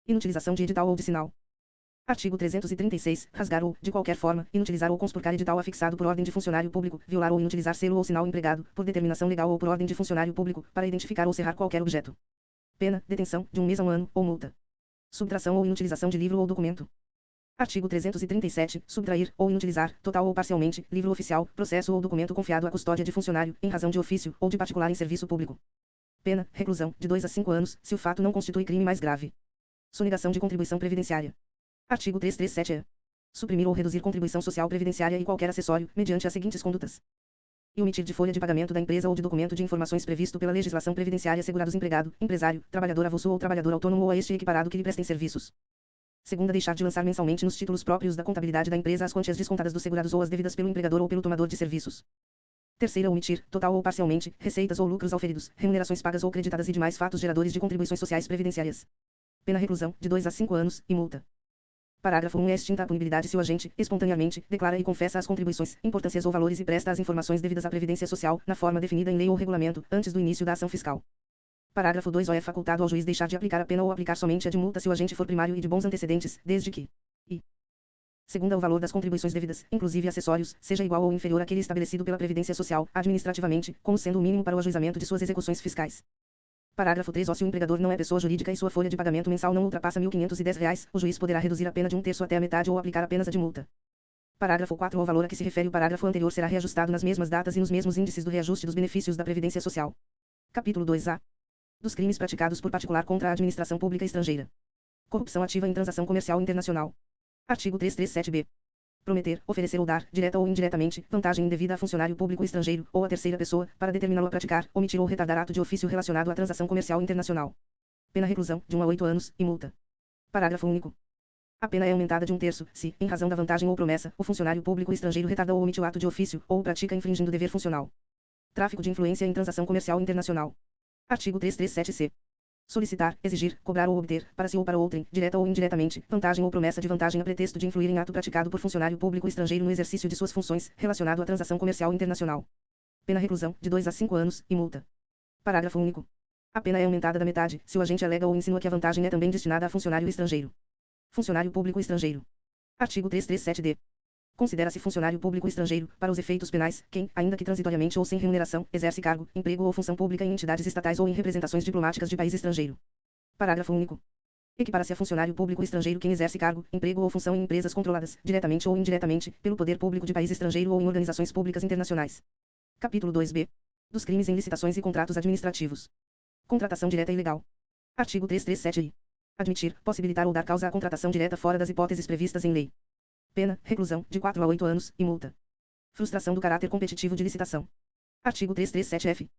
Inutilização de edital ou de sinal. Artigo 336. Rasgar ou, de qualquer forma, inutilizar ou conspurcar edital afixado por ordem de funcionário público, violar ou inutilizar selo ou sinal empregado, por determinação legal ou por ordem de funcionário público, para identificar ou cerrar qualquer objeto. Pena, detenção, de 1 mês a 1 ano, ou multa. Subtração ou inutilização de livro ou documento. Artigo 337. Subtrair, ou inutilizar, total ou parcialmente, livro oficial, processo ou documento confiado à custódia de funcionário, em razão de ofício, ou de particular em serviço público. Pena, reclusão, de 2 a 5 anos, se o fato não constitui crime mais grave. Sonegação de contribuição previdenciária. Artigo 337-A. Suprimir ou reduzir contribuição social previdenciária e qualquer acessório, mediante as seguintes condutas. E omitir de folha de pagamento da empresa ou de documento de informações previsto pela legislação previdenciária segurados empregado, empresário, trabalhador avulso ou trabalhador autônomo ou a este equiparado que lhe prestem serviços. Segunda, deixar de lançar mensalmente nos títulos próprios da contabilidade da empresa as quantias descontadas dos segurados ou as devidas pelo empregador ou pelo tomador de serviços. Terceira, omitir, total ou parcialmente, receitas ou lucros auferidos, remunerações pagas ou creditadas e demais fatos geradores de contribuições sociais previdenciárias. Pena reclusão, de 2 a 5 anos, e multa. Parágrafo 1. É extinta a punibilidade se o agente, espontaneamente, declara e confessa as contribuições, importâncias ou valores e presta as informações devidas à Previdência Social, na forma definida em lei ou regulamento, antes do início da ação fiscal. Parágrafo 2. É facultado ao juiz deixar de aplicar a pena ou aplicar somente a de multa se o agente for primário e de bons antecedentes, desde que e segunda, o valor das contribuições devidas, inclusive acessórios, seja igual ou inferior àquele estabelecido pela Previdência Social, administrativamente, como sendo o mínimo para o ajuizamento de suas execuções fiscais. Parágrafo 3. Se o empregador não é pessoa jurídica e sua folha de pagamento mensal não ultrapassa R$ 1.510, o juiz poderá reduzir a pena de 1/3 até a metade ou aplicar apenas a de multa. Parágrafo 4. O valor a que se refere o parágrafo anterior será reajustado nas mesmas datas e nos mesmos índices do reajuste dos benefícios da Previdência Social. Capítulo 2A. Dos crimes praticados por particular contra a administração pública estrangeira. Corrupção ativa em transação comercial internacional. Artigo 337-B. Prometer, oferecer ou dar, direta ou indiretamente, vantagem indevida a funcionário público estrangeiro, ou a terceira pessoa, para determiná-lo a praticar, omitir ou retardar ato de ofício relacionado à transação comercial internacional. Pena reclusão, de 1 a 8 anos, e multa. Parágrafo único. A pena é aumentada de 1/3, se, em razão da vantagem ou promessa, o funcionário público estrangeiro retarda ou omite o ato de ofício, ou o pratica infringindo dever funcional. Tráfico de influência em transação comercial internacional. Artigo 337-C. Solicitar, exigir, cobrar ou obter, para si ou para outrem, direta ou indiretamente, vantagem ou promessa de vantagem a pretexto de influir em ato praticado por funcionário público estrangeiro no exercício de suas funções, relacionado à transação comercial internacional. Pena reclusão, de 2 a 5 anos, e multa. Parágrafo único. A pena é aumentada da metade, se o agente alega ou insinua que a vantagem é também destinada a funcionário estrangeiro. Funcionário público estrangeiro. Artigo 337-D. Considera-se funcionário público estrangeiro, para os efeitos penais, quem, ainda que transitoriamente ou sem remuneração, exerce cargo, emprego ou função pública em entidades estatais ou em representações diplomáticas de país estrangeiro. Parágrafo único. Equipara-se a funcionário público estrangeiro quem exerce cargo, emprego ou função em empresas controladas, diretamente ou indiretamente, pelo poder público de país estrangeiro ou em organizações públicas internacionais. Capítulo 2b. Dos crimes em licitações e contratos administrativos. Contratação direta ilegal. Artigo 337-I. Admitir, possibilitar ou dar causa à contratação direta fora das hipóteses previstas em lei. Pena, reclusão, de 4 a 8 anos, e multa. Frustração do caráter competitivo de licitação. Artigo 337-F.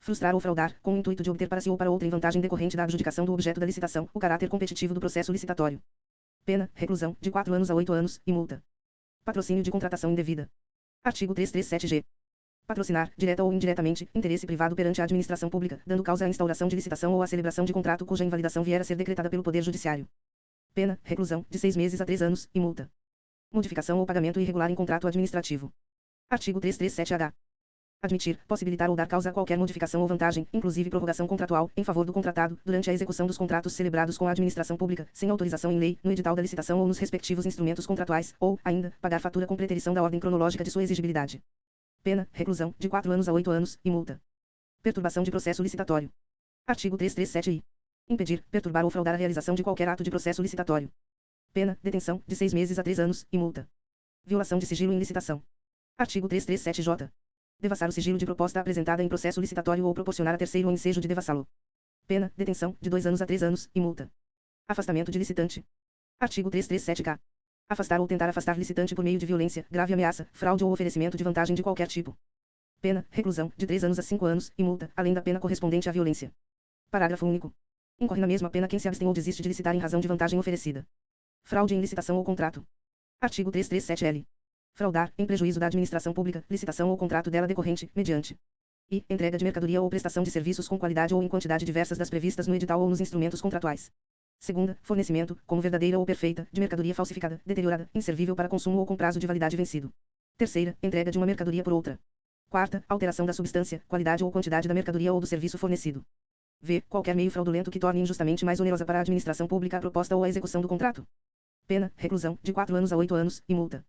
Frustrar ou fraudar, com o intuito de obter para si ou para outrem vantagem decorrente da adjudicação do objeto da licitação, o caráter competitivo do processo licitatório. Pena, reclusão, de 4 anos a 8 anos, e multa. Patrocínio de contratação indevida. Artigo 337-G. Patrocinar, direta ou indiretamente, interesse privado perante a administração pública, dando causa à instauração de licitação ou à celebração de contrato cuja invalidação vier a ser decretada pelo Poder Judiciário. Pena, reclusão, de 6 meses a 3 anos, e multa. Modificação ou pagamento irregular em contrato administrativo. Artigo 337-H. Admitir, possibilitar ou dar causa a qualquer modificação ou vantagem, inclusive prorrogação contratual, em favor do contratado, durante a execução dos contratos celebrados com a administração pública, sem autorização em lei, no edital da licitação ou nos respectivos instrumentos contratuais, ou, ainda, pagar fatura com preterição da ordem cronológica de sua exigibilidade. Pena, reclusão, de 4 anos a 8 anos, e multa. Perturbação de processo licitatório. Artigo 337-I. Impedir, perturbar ou fraudar a realização de qualquer ato de processo licitatório. Pena, detenção, de 6 meses a 3 anos, e multa. Violação de sigilo em licitação. Artigo 337-J. Devassar o sigilo de proposta apresentada em processo licitatório ou proporcionar a terceiro o ensejo de devassá-lo. Pena, detenção, de 2 anos a 3 anos, e multa. Afastamento de licitante. Artigo 337-K. Afastar ou tentar afastar licitante por meio de violência, grave ameaça, fraude ou oferecimento de vantagem de qualquer tipo. Pena, reclusão, de 3 anos a 5 anos, e multa, além da pena correspondente à violência. Parágrafo único. Incorre na mesma pena quem se abstém ou desiste de licitar em razão de vantagem oferecida. Fraude em licitação ou contrato. Artigo 337-L. Fraudar, em prejuízo da administração pública, licitação ou contrato dela decorrente, mediante e entrega de mercadoria ou prestação de serviços com qualidade ou em quantidade diversas das previstas no edital ou nos instrumentos contratuais. Segunda, fornecimento, como verdadeira ou perfeita, de mercadoria falsificada, deteriorada, inservível para consumo ou com prazo de validade vencido. Terceira, entrega de uma mercadoria por outra. Quarta, alteração da substância, qualidade ou quantidade da mercadoria ou do serviço fornecido. V. Qualquer meio fraudulento que torne injustamente mais onerosa para a administração pública a proposta ou a execução do contrato. Pena, reclusão, de 4 anos a 8 anos, e multa.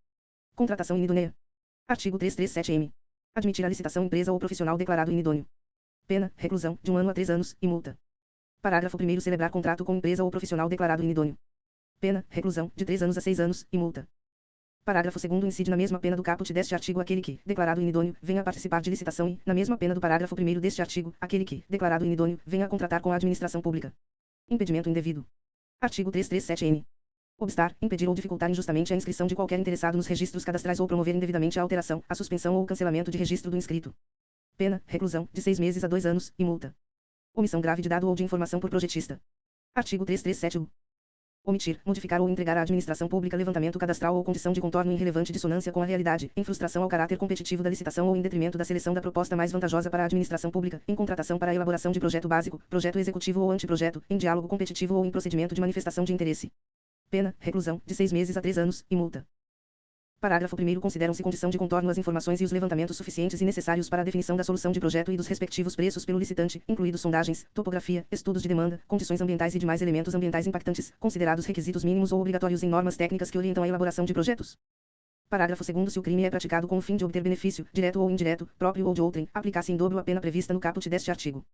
Contratação inidônea. Artigo 337-M. Admitir a licitação empresa ou profissional declarado inidôneo. Pena, reclusão, de 1 ano a 3 anos, e multa. Parágrafo 1º. Celebrar contrato com empresa ou profissional declarado inidôneo. Pena, reclusão, de 3 anos a 6 anos, e multa. Parágrafo 2º. Incide na mesma pena do caput deste artigo aquele que, declarado inidôneo, venha a participar de licitação e, na mesma pena do parágrafo 1º deste artigo, aquele que, declarado inidôneo, venha a contratar com a administração pública. Impedimento indevido. Artigo 337-N. Obstar, impedir ou dificultar injustamente a inscrição de qualquer interessado nos registros cadastrais ou promover indevidamente a alteração, a suspensão ou o cancelamento de registro do inscrito. Pena, reclusão, de 6 meses a 2 anos, e multa. Omissão grave de dado ou de informação por projetista. Artigo 337-U. Omitir, modificar ou entregar à administração pública levantamento cadastral ou condição de contorno em relevante dissonância com a realidade, em frustração ao caráter competitivo da licitação ou em detrimento da seleção da proposta mais vantajosa para a administração pública, em contratação para a elaboração de projeto básico, projeto executivo ou anteprojeto, em diálogo competitivo ou em procedimento de manifestação de interesse. Pena, reclusão, de 6 meses a 3 anos, e multa. Parágrafo 1º. Consideram-se condição de contorno as informações e os levantamentos suficientes e necessários para a definição da solução de projeto e dos respectivos preços pelo licitante, incluídos sondagens, topografia, estudos de demanda, condições ambientais e demais elementos ambientais impactantes, considerados requisitos mínimos ou obrigatórios em normas técnicas que orientam a elaboração de projetos. Parágrafo 2º. Se o crime é praticado com o fim de obter benefício, direto ou indireto, próprio ou de outrem, aplicar-se em dobro a pena prevista no caput deste artigo.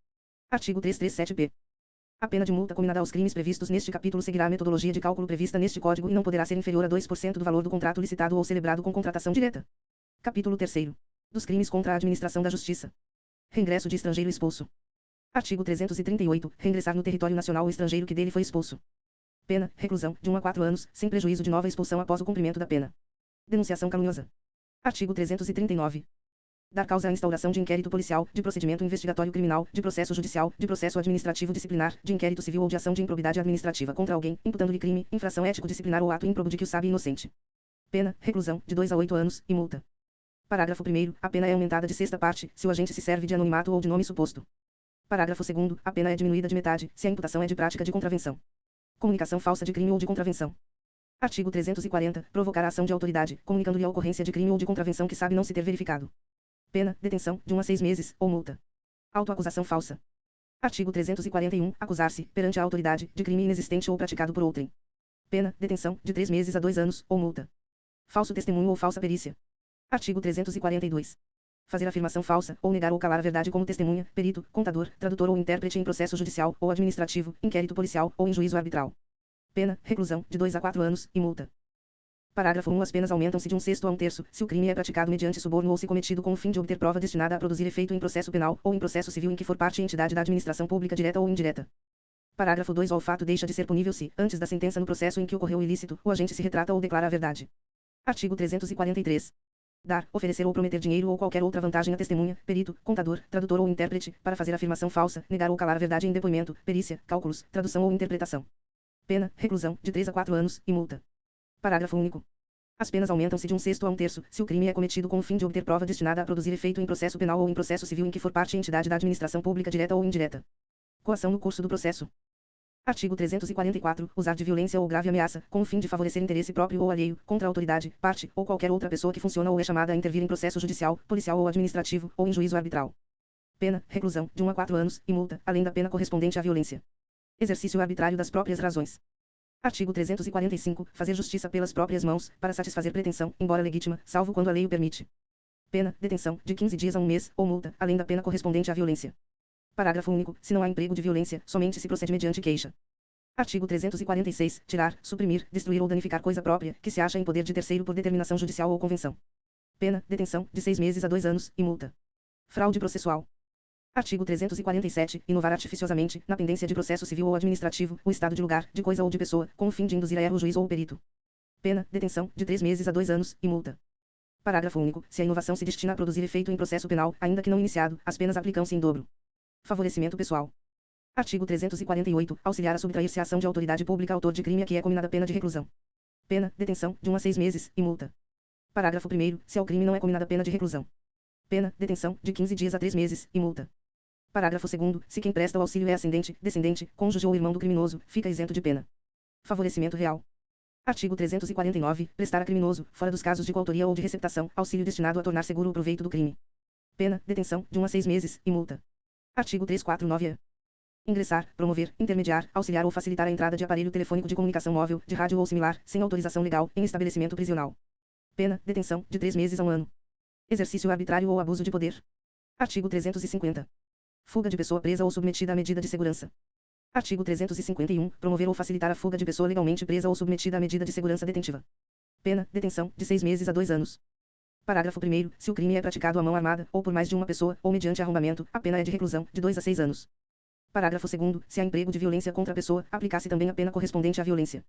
Artigo 337-P. A pena de multa combinada aos crimes previstos neste capítulo seguirá a metodologia de cálculo prevista neste Código e não poderá ser inferior a 2% do valor do contrato licitado ou celebrado com contratação direta. Capítulo 3º. Dos crimes contra a administração da justiça. Reingresso de estrangeiro expulso. Artigo 338. Reingressar no território nacional o estrangeiro que dele foi expulso. Pena, reclusão, de 1 a 4 anos, sem prejuízo de nova expulsão após o cumprimento da pena. Denunciação caluniosa. Artigo 339. Dar causa à instauração de inquérito policial, de procedimento investigatório criminal, de processo judicial, de processo administrativo disciplinar, de inquérito civil ou de ação de improbidade administrativa contra alguém, imputando-lhe crime, infração ético-disciplinar ou ato ímprobo de que o sabe inocente. Pena, reclusão, de 2 a 8 anos, e multa. Parágrafo 1º. A pena é aumentada de sexta parte, se o agente se serve de anonimato ou de nome suposto. Parágrafo 2º. A pena é diminuída de metade, se a imputação é de prática de contravenção. Comunicação falsa de crime ou de contravenção. Artigo 340. Provocar a ação de autoridade, comunicando-lhe a ocorrência de crime ou de contravenção que sabe não se ter verificado. Pena, detenção, de 1 a 6 meses, ou multa. Autoacusação falsa. Artigo 341. Acusar-se, perante a autoridade, de crime inexistente ou praticado por outrem. Pena, detenção, de 3 meses a 2 anos, ou multa. Falso testemunho ou falsa perícia. Artigo 342. Fazer afirmação falsa, ou negar ou calar a verdade como testemunha, perito, contador, tradutor ou intérprete em processo judicial ou administrativo, inquérito policial ou em juízo arbitral. Pena, reclusão, de 2 a 4 anos, e multa. Parágrafo 1. As penas aumentam-se de 1/6 a 1/3, se o crime é praticado mediante suborno ou se cometido com o fim de obter prova destinada a produzir efeito em processo penal, ou em processo civil em que for parte entidade da administração pública direta ou indireta. Parágrafo 2. O fato deixa de ser punível se, antes da sentença no processo em que ocorreu o ilícito, o agente se retrata ou declara a verdade. Artigo 343. Dar, oferecer ou prometer dinheiro ou qualquer outra vantagem a testemunha, perito, contador, tradutor ou intérprete, para fazer afirmação falsa, negar ou calar a verdade em depoimento, perícia, cálculos, tradução ou interpretação. Pena, reclusão, de 3 a 4 anos, e multa. Parágrafo único. As penas aumentam-se de 1/6 a 1/3, se o crime é cometido com o fim de obter prova destinada a produzir efeito em processo penal ou em processo civil em que for parte entidade da administração pública direta ou indireta. Coação no curso do processo. Artigo 344. Usar de violência ou grave ameaça, com o fim de favorecer interesse próprio ou alheio, contra a autoridade, parte, ou qualquer outra pessoa que funciona ou é chamada a intervir em processo judicial, policial ou administrativo, ou em juízo arbitral. Pena, reclusão, de 1 a 4 anos, e multa, além da pena correspondente à violência. Exercício arbitrário das próprias razões. Artigo 345. Fazer justiça pelas próprias mãos, para satisfazer pretensão, embora legítima, salvo quando a lei o permite. Pena, detenção, de 15 dias a 1 mês, ou multa, além da pena correspondente à violência. Parágrafo único. Se não há emprego de violência, somente se procede mediante queixa. Artigo 346. Tirar, suprimir, destruir ou danificar coisa própria, que se acha em poder de terceiro por determinação judicial ou convenção. Pena, detenção, de 6 meses a 2 anos, e multa. Fraude processual. Artigo 347. Inovar artificiosamente, na pendência de processo civil ou administrativo, o estado de lugar, de coisa ou de pessoa, com o fim de induzir a erro o juiz ou o perito. Pena, detenção, de 3 meses a 2 anos, e multa. Parágrafo único. Se a inovação se destina a produzir efeito em processo penal, ainda que não iniciado, as penas aplicam-se em dobro. Favorecimento pessoal. Artigo 348. Auxiliar a subtrair-se a ação de autoridade pública autor de crime a que é cominada pena de reclusão. Pena, detenção, de 1 a 6 meses, e multa. Parágrafo 1º. Se ao crime não é cominada pena de reclusão. Pena, detenção, de 15 dias a 3 meses, e multa. Parágrafo 2º. Se quem presta o auxílio é ascendente, descendente, cônjuge ou irmão do criminoso, fica isento de pena. Favorecimento real. Artigo 349. Prestar a criminoso, fora dos casos de coautoria ou de receptação, auxílio destinado a tornar seguro o proveito do crime. Pena, detenção, de 1 a 6 meses, e multa. Artigo 349-A. Ingressar, promover, intermediar, auxiliar ou facilitar a entrada de aparelho telefônico de comunicação móvel, de rádio ou similar, sem autorização legal, em estabelecimento prisional. Pena, detenção, de 3 meses a 1 ano. Exercício arbitrário ou abuso de poder. Artigo 350. Fuga de pessoa presa ou submetida à medida de segurança. Artigo 351. Promover ou facilitar a fuga de pessoa legalmente presa ou submetida à medida de segurança detentiva. Pena, detenção, de 6 meses a 2 anos. Parágrafo 1º. Se o crime é praticado à mão armada, ou por mais de uma pessoa, ou mediante arrombamento, a pena é de reclusão, de 2 a 6 anos. Parágrafo 2º. Se há emprego de violência contra a pessoa, aplicar-se também a pena correspondente à violência.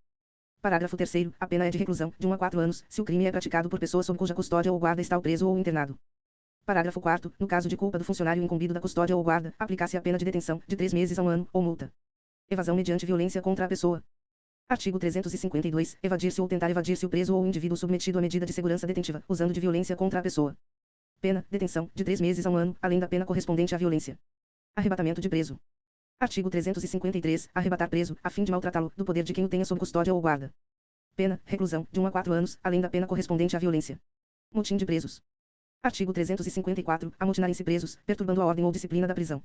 Parágrafo 3º. A pena é de reclusão, de 1 a 4 anos, se o crime é praticado por pessoa sob cuja custódia ou guarda está o preso ou internado. Parágrafo 4º. No caso de culpa do funcionário incumbido da custódia ou guarda, aplicar-se a pena de detenção, de 3 meses a 1 ano, ou multa. Evasão mediante violência contra a pessoa. Artigo 352. Evadir-se ou tentar evadir-se o preso ou o indivíduo submetido à medida de segurança detentiva, usando de violência contra a pessoa. Pena, detenção, de 3 meses a 1 ano, além da pena correspondente à violência. Arrebatamento de preso. Artigo 353. Arrebatar preso, a fim de maltratá-lo, do poder de quem o tenha sob custódia ou guarda. Pena, reclusão, de 1 a 4 anos, além da pena correspondente à violência. Motim de presos. Artigo 354. Amotinarem-se presos, perturbando a ordem ou disciplina da prisão.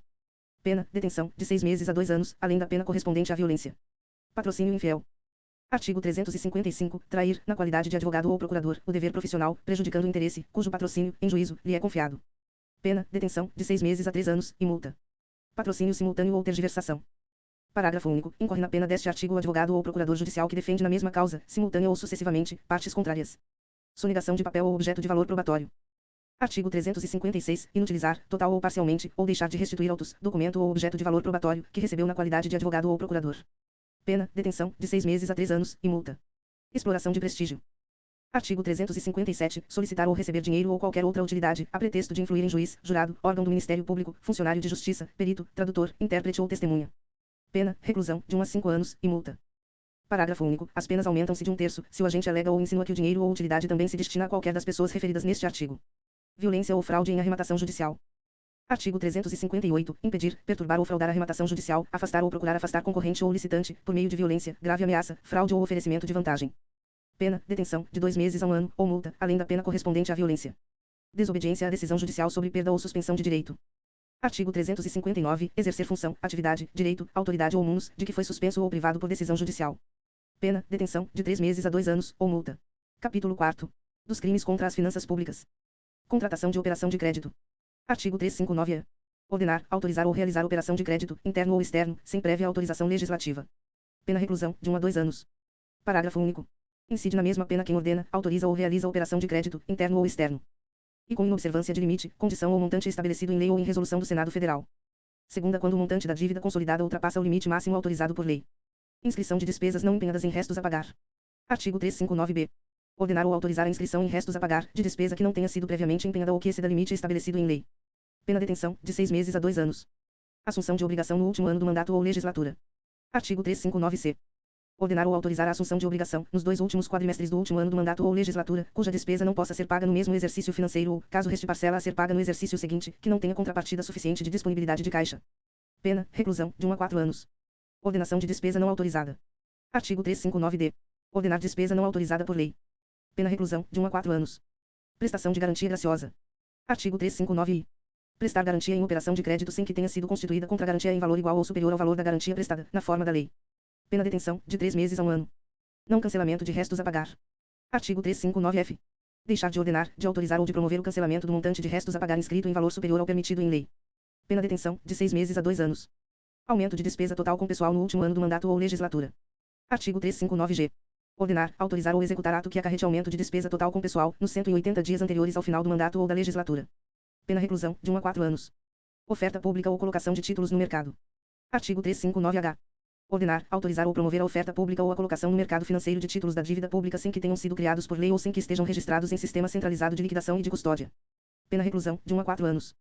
Pena, detenção, de 6 meses a 2 anos, além da pena correspondente à violência. Patrocínio infiel. Artigo 355. Trair, na qualidade de advogado ou procurador, o dever profissional, prejudicando o interesse, cujo patrocínio, em juízo, lhe é confiado. Pena, detenção, de 6 meses a 3 anos, e multa. Patrocínio simultâneo ou tergiversação. Parágrafo único. Incorre na pena deste artigo o advogado ou procurador judicial que defende na mesma causa, simultânea ou sucessivamente, partes contrárias. Sonegação de papel ou objeto de valor probatório. Artigo 356. Inutilizar, total ou parcialmente, ou deixar de restituir autos, documento ou objeto de valor probatório, que recebeu na qualidade de advogado ou procurador. Pena, detenção, de 6 meses a 3 anos, e multa. Exploração de prestígio. Artigo 357. Solicitar ou receber dinheiro ou qualquer outra utilidade, a pretexto de influir em juiz, jurado, órgão do Ministério Público, funcionário de justiça, perito, tradutor, intérprete ou testemunha. Pena, reclusão, de 1 a 5 anos, e multa. Parágrafo único. As penas aumentam-se de 1/3, se o agente alega ou insinua que o dinheiro ou utilidade também se destina a qualquer das pessoas referidas neste artigo. Violência ou fraude em arrematação judicial. Artigo 358. Impedir, perturbar ou fraudar a arrematação judicial, afastar ou procurar afastar concorrente ou licitante, por meio de violência, grave ameaça, fraude ou oferecimento de vantagem. Pena, detenção, de 2 meses a 1 ano, ou multa, além da pena correspondente à violência. Desobediência à decisão judicial sobre perda ou suspensão de direito. Artigo 359. Exercer função, atividade, direito, autoridade ou munus, de que foi suspenso ou privado por decisão judicial. Pena, detenção, de 3 meses a 2 anos, ou multa. Capítulo 4º. dos crimes contra as finanças públicas. Contratação de operação de crédito. Artigo 359-A. Ordenar, autorizar ou realizar operação de crédito, interno ou externo, sem prévia autorização legislativa. Pena reclusão, de 1 a 2 anos. Parágrafo único. Incide na mesma pena quem ordena, autoriza ou realiza operação de crédito, interno ou externo, e com inobservância de limite, condição ou montante estabelecido em lei ou em resolução do Senado Federal. Segunda, quando o montante da dívida consolidada ultrapassa o limite máximo autorizado por lei. Inscrição de despesas não empenhadas em restos a pagar. Artigo 359-B. Ordenar ou autorizar a inscrição em restos a pagar, de despesa que não tenha sido previamente empenhada ou que exceda limite estabelecido em lei. Pena detenção, de 6 meses a 2 anos. Assunção de obrigação no último ano do mandato ou legislatura. Artigo 359-C. Ordenar ou autorizar a assunção de obrigação, nos 2 últimos quadrimestres do último ano do mandato ou legislatura, cuja despesa não possa ser paga no mesmo exercício financeiro ou, caso reste parcela a ser paga no exercício seguinte, que não tenha contrapartida suficiente de disponibilidade de caixa. Pena, reclusão, de 1 a 4 anos. Ordenação de despesa não autorizada. Artigo 359-D. Ordenar despesa não autorizada por lei. Pena reclusão, de 1 a 4 anos. Prestação de garantia graciosa. Artigo 359-I. Prestar garantia em operação de crédito sem que tenha sido constituída contra-garantia em valor igual ou superior ao valor da garantia prestada, na forma da lei. Pena detenção, de 3 meses a 1 ano. Não cancelamento de restos a pagar. Artigo 359-F. Deixar de ordenar, de autorizar ou de promover o cancelamento do montante de restos a pagar inscrito em valor superior ao permitido em lei. Pena detenção, de 6 meses a 2 anos. Aumento de despesa total com pessoal no último ano do mandato ou legislatura. Artigo 359-G. Ordenar, autorizar ou executar ato que acarrete aumento de despesa total com pessoal, nos 180 dias anteriores ao final do mandato ou da legislatura. Pena reclusão, de 1 a 4 anos. Oferta pública ou colocação de títulos no mercado. Artigo 359-H. Ordenar, autorizar ou promover a oferta pública ou a colocação no mercado financeiro de títulos da dívida pública sem que tenham sido criados por lei ou sem que estejam registrados em sistema centralizado de liquidação e de custódia. Pena reclusão, de 1 a 4 anos.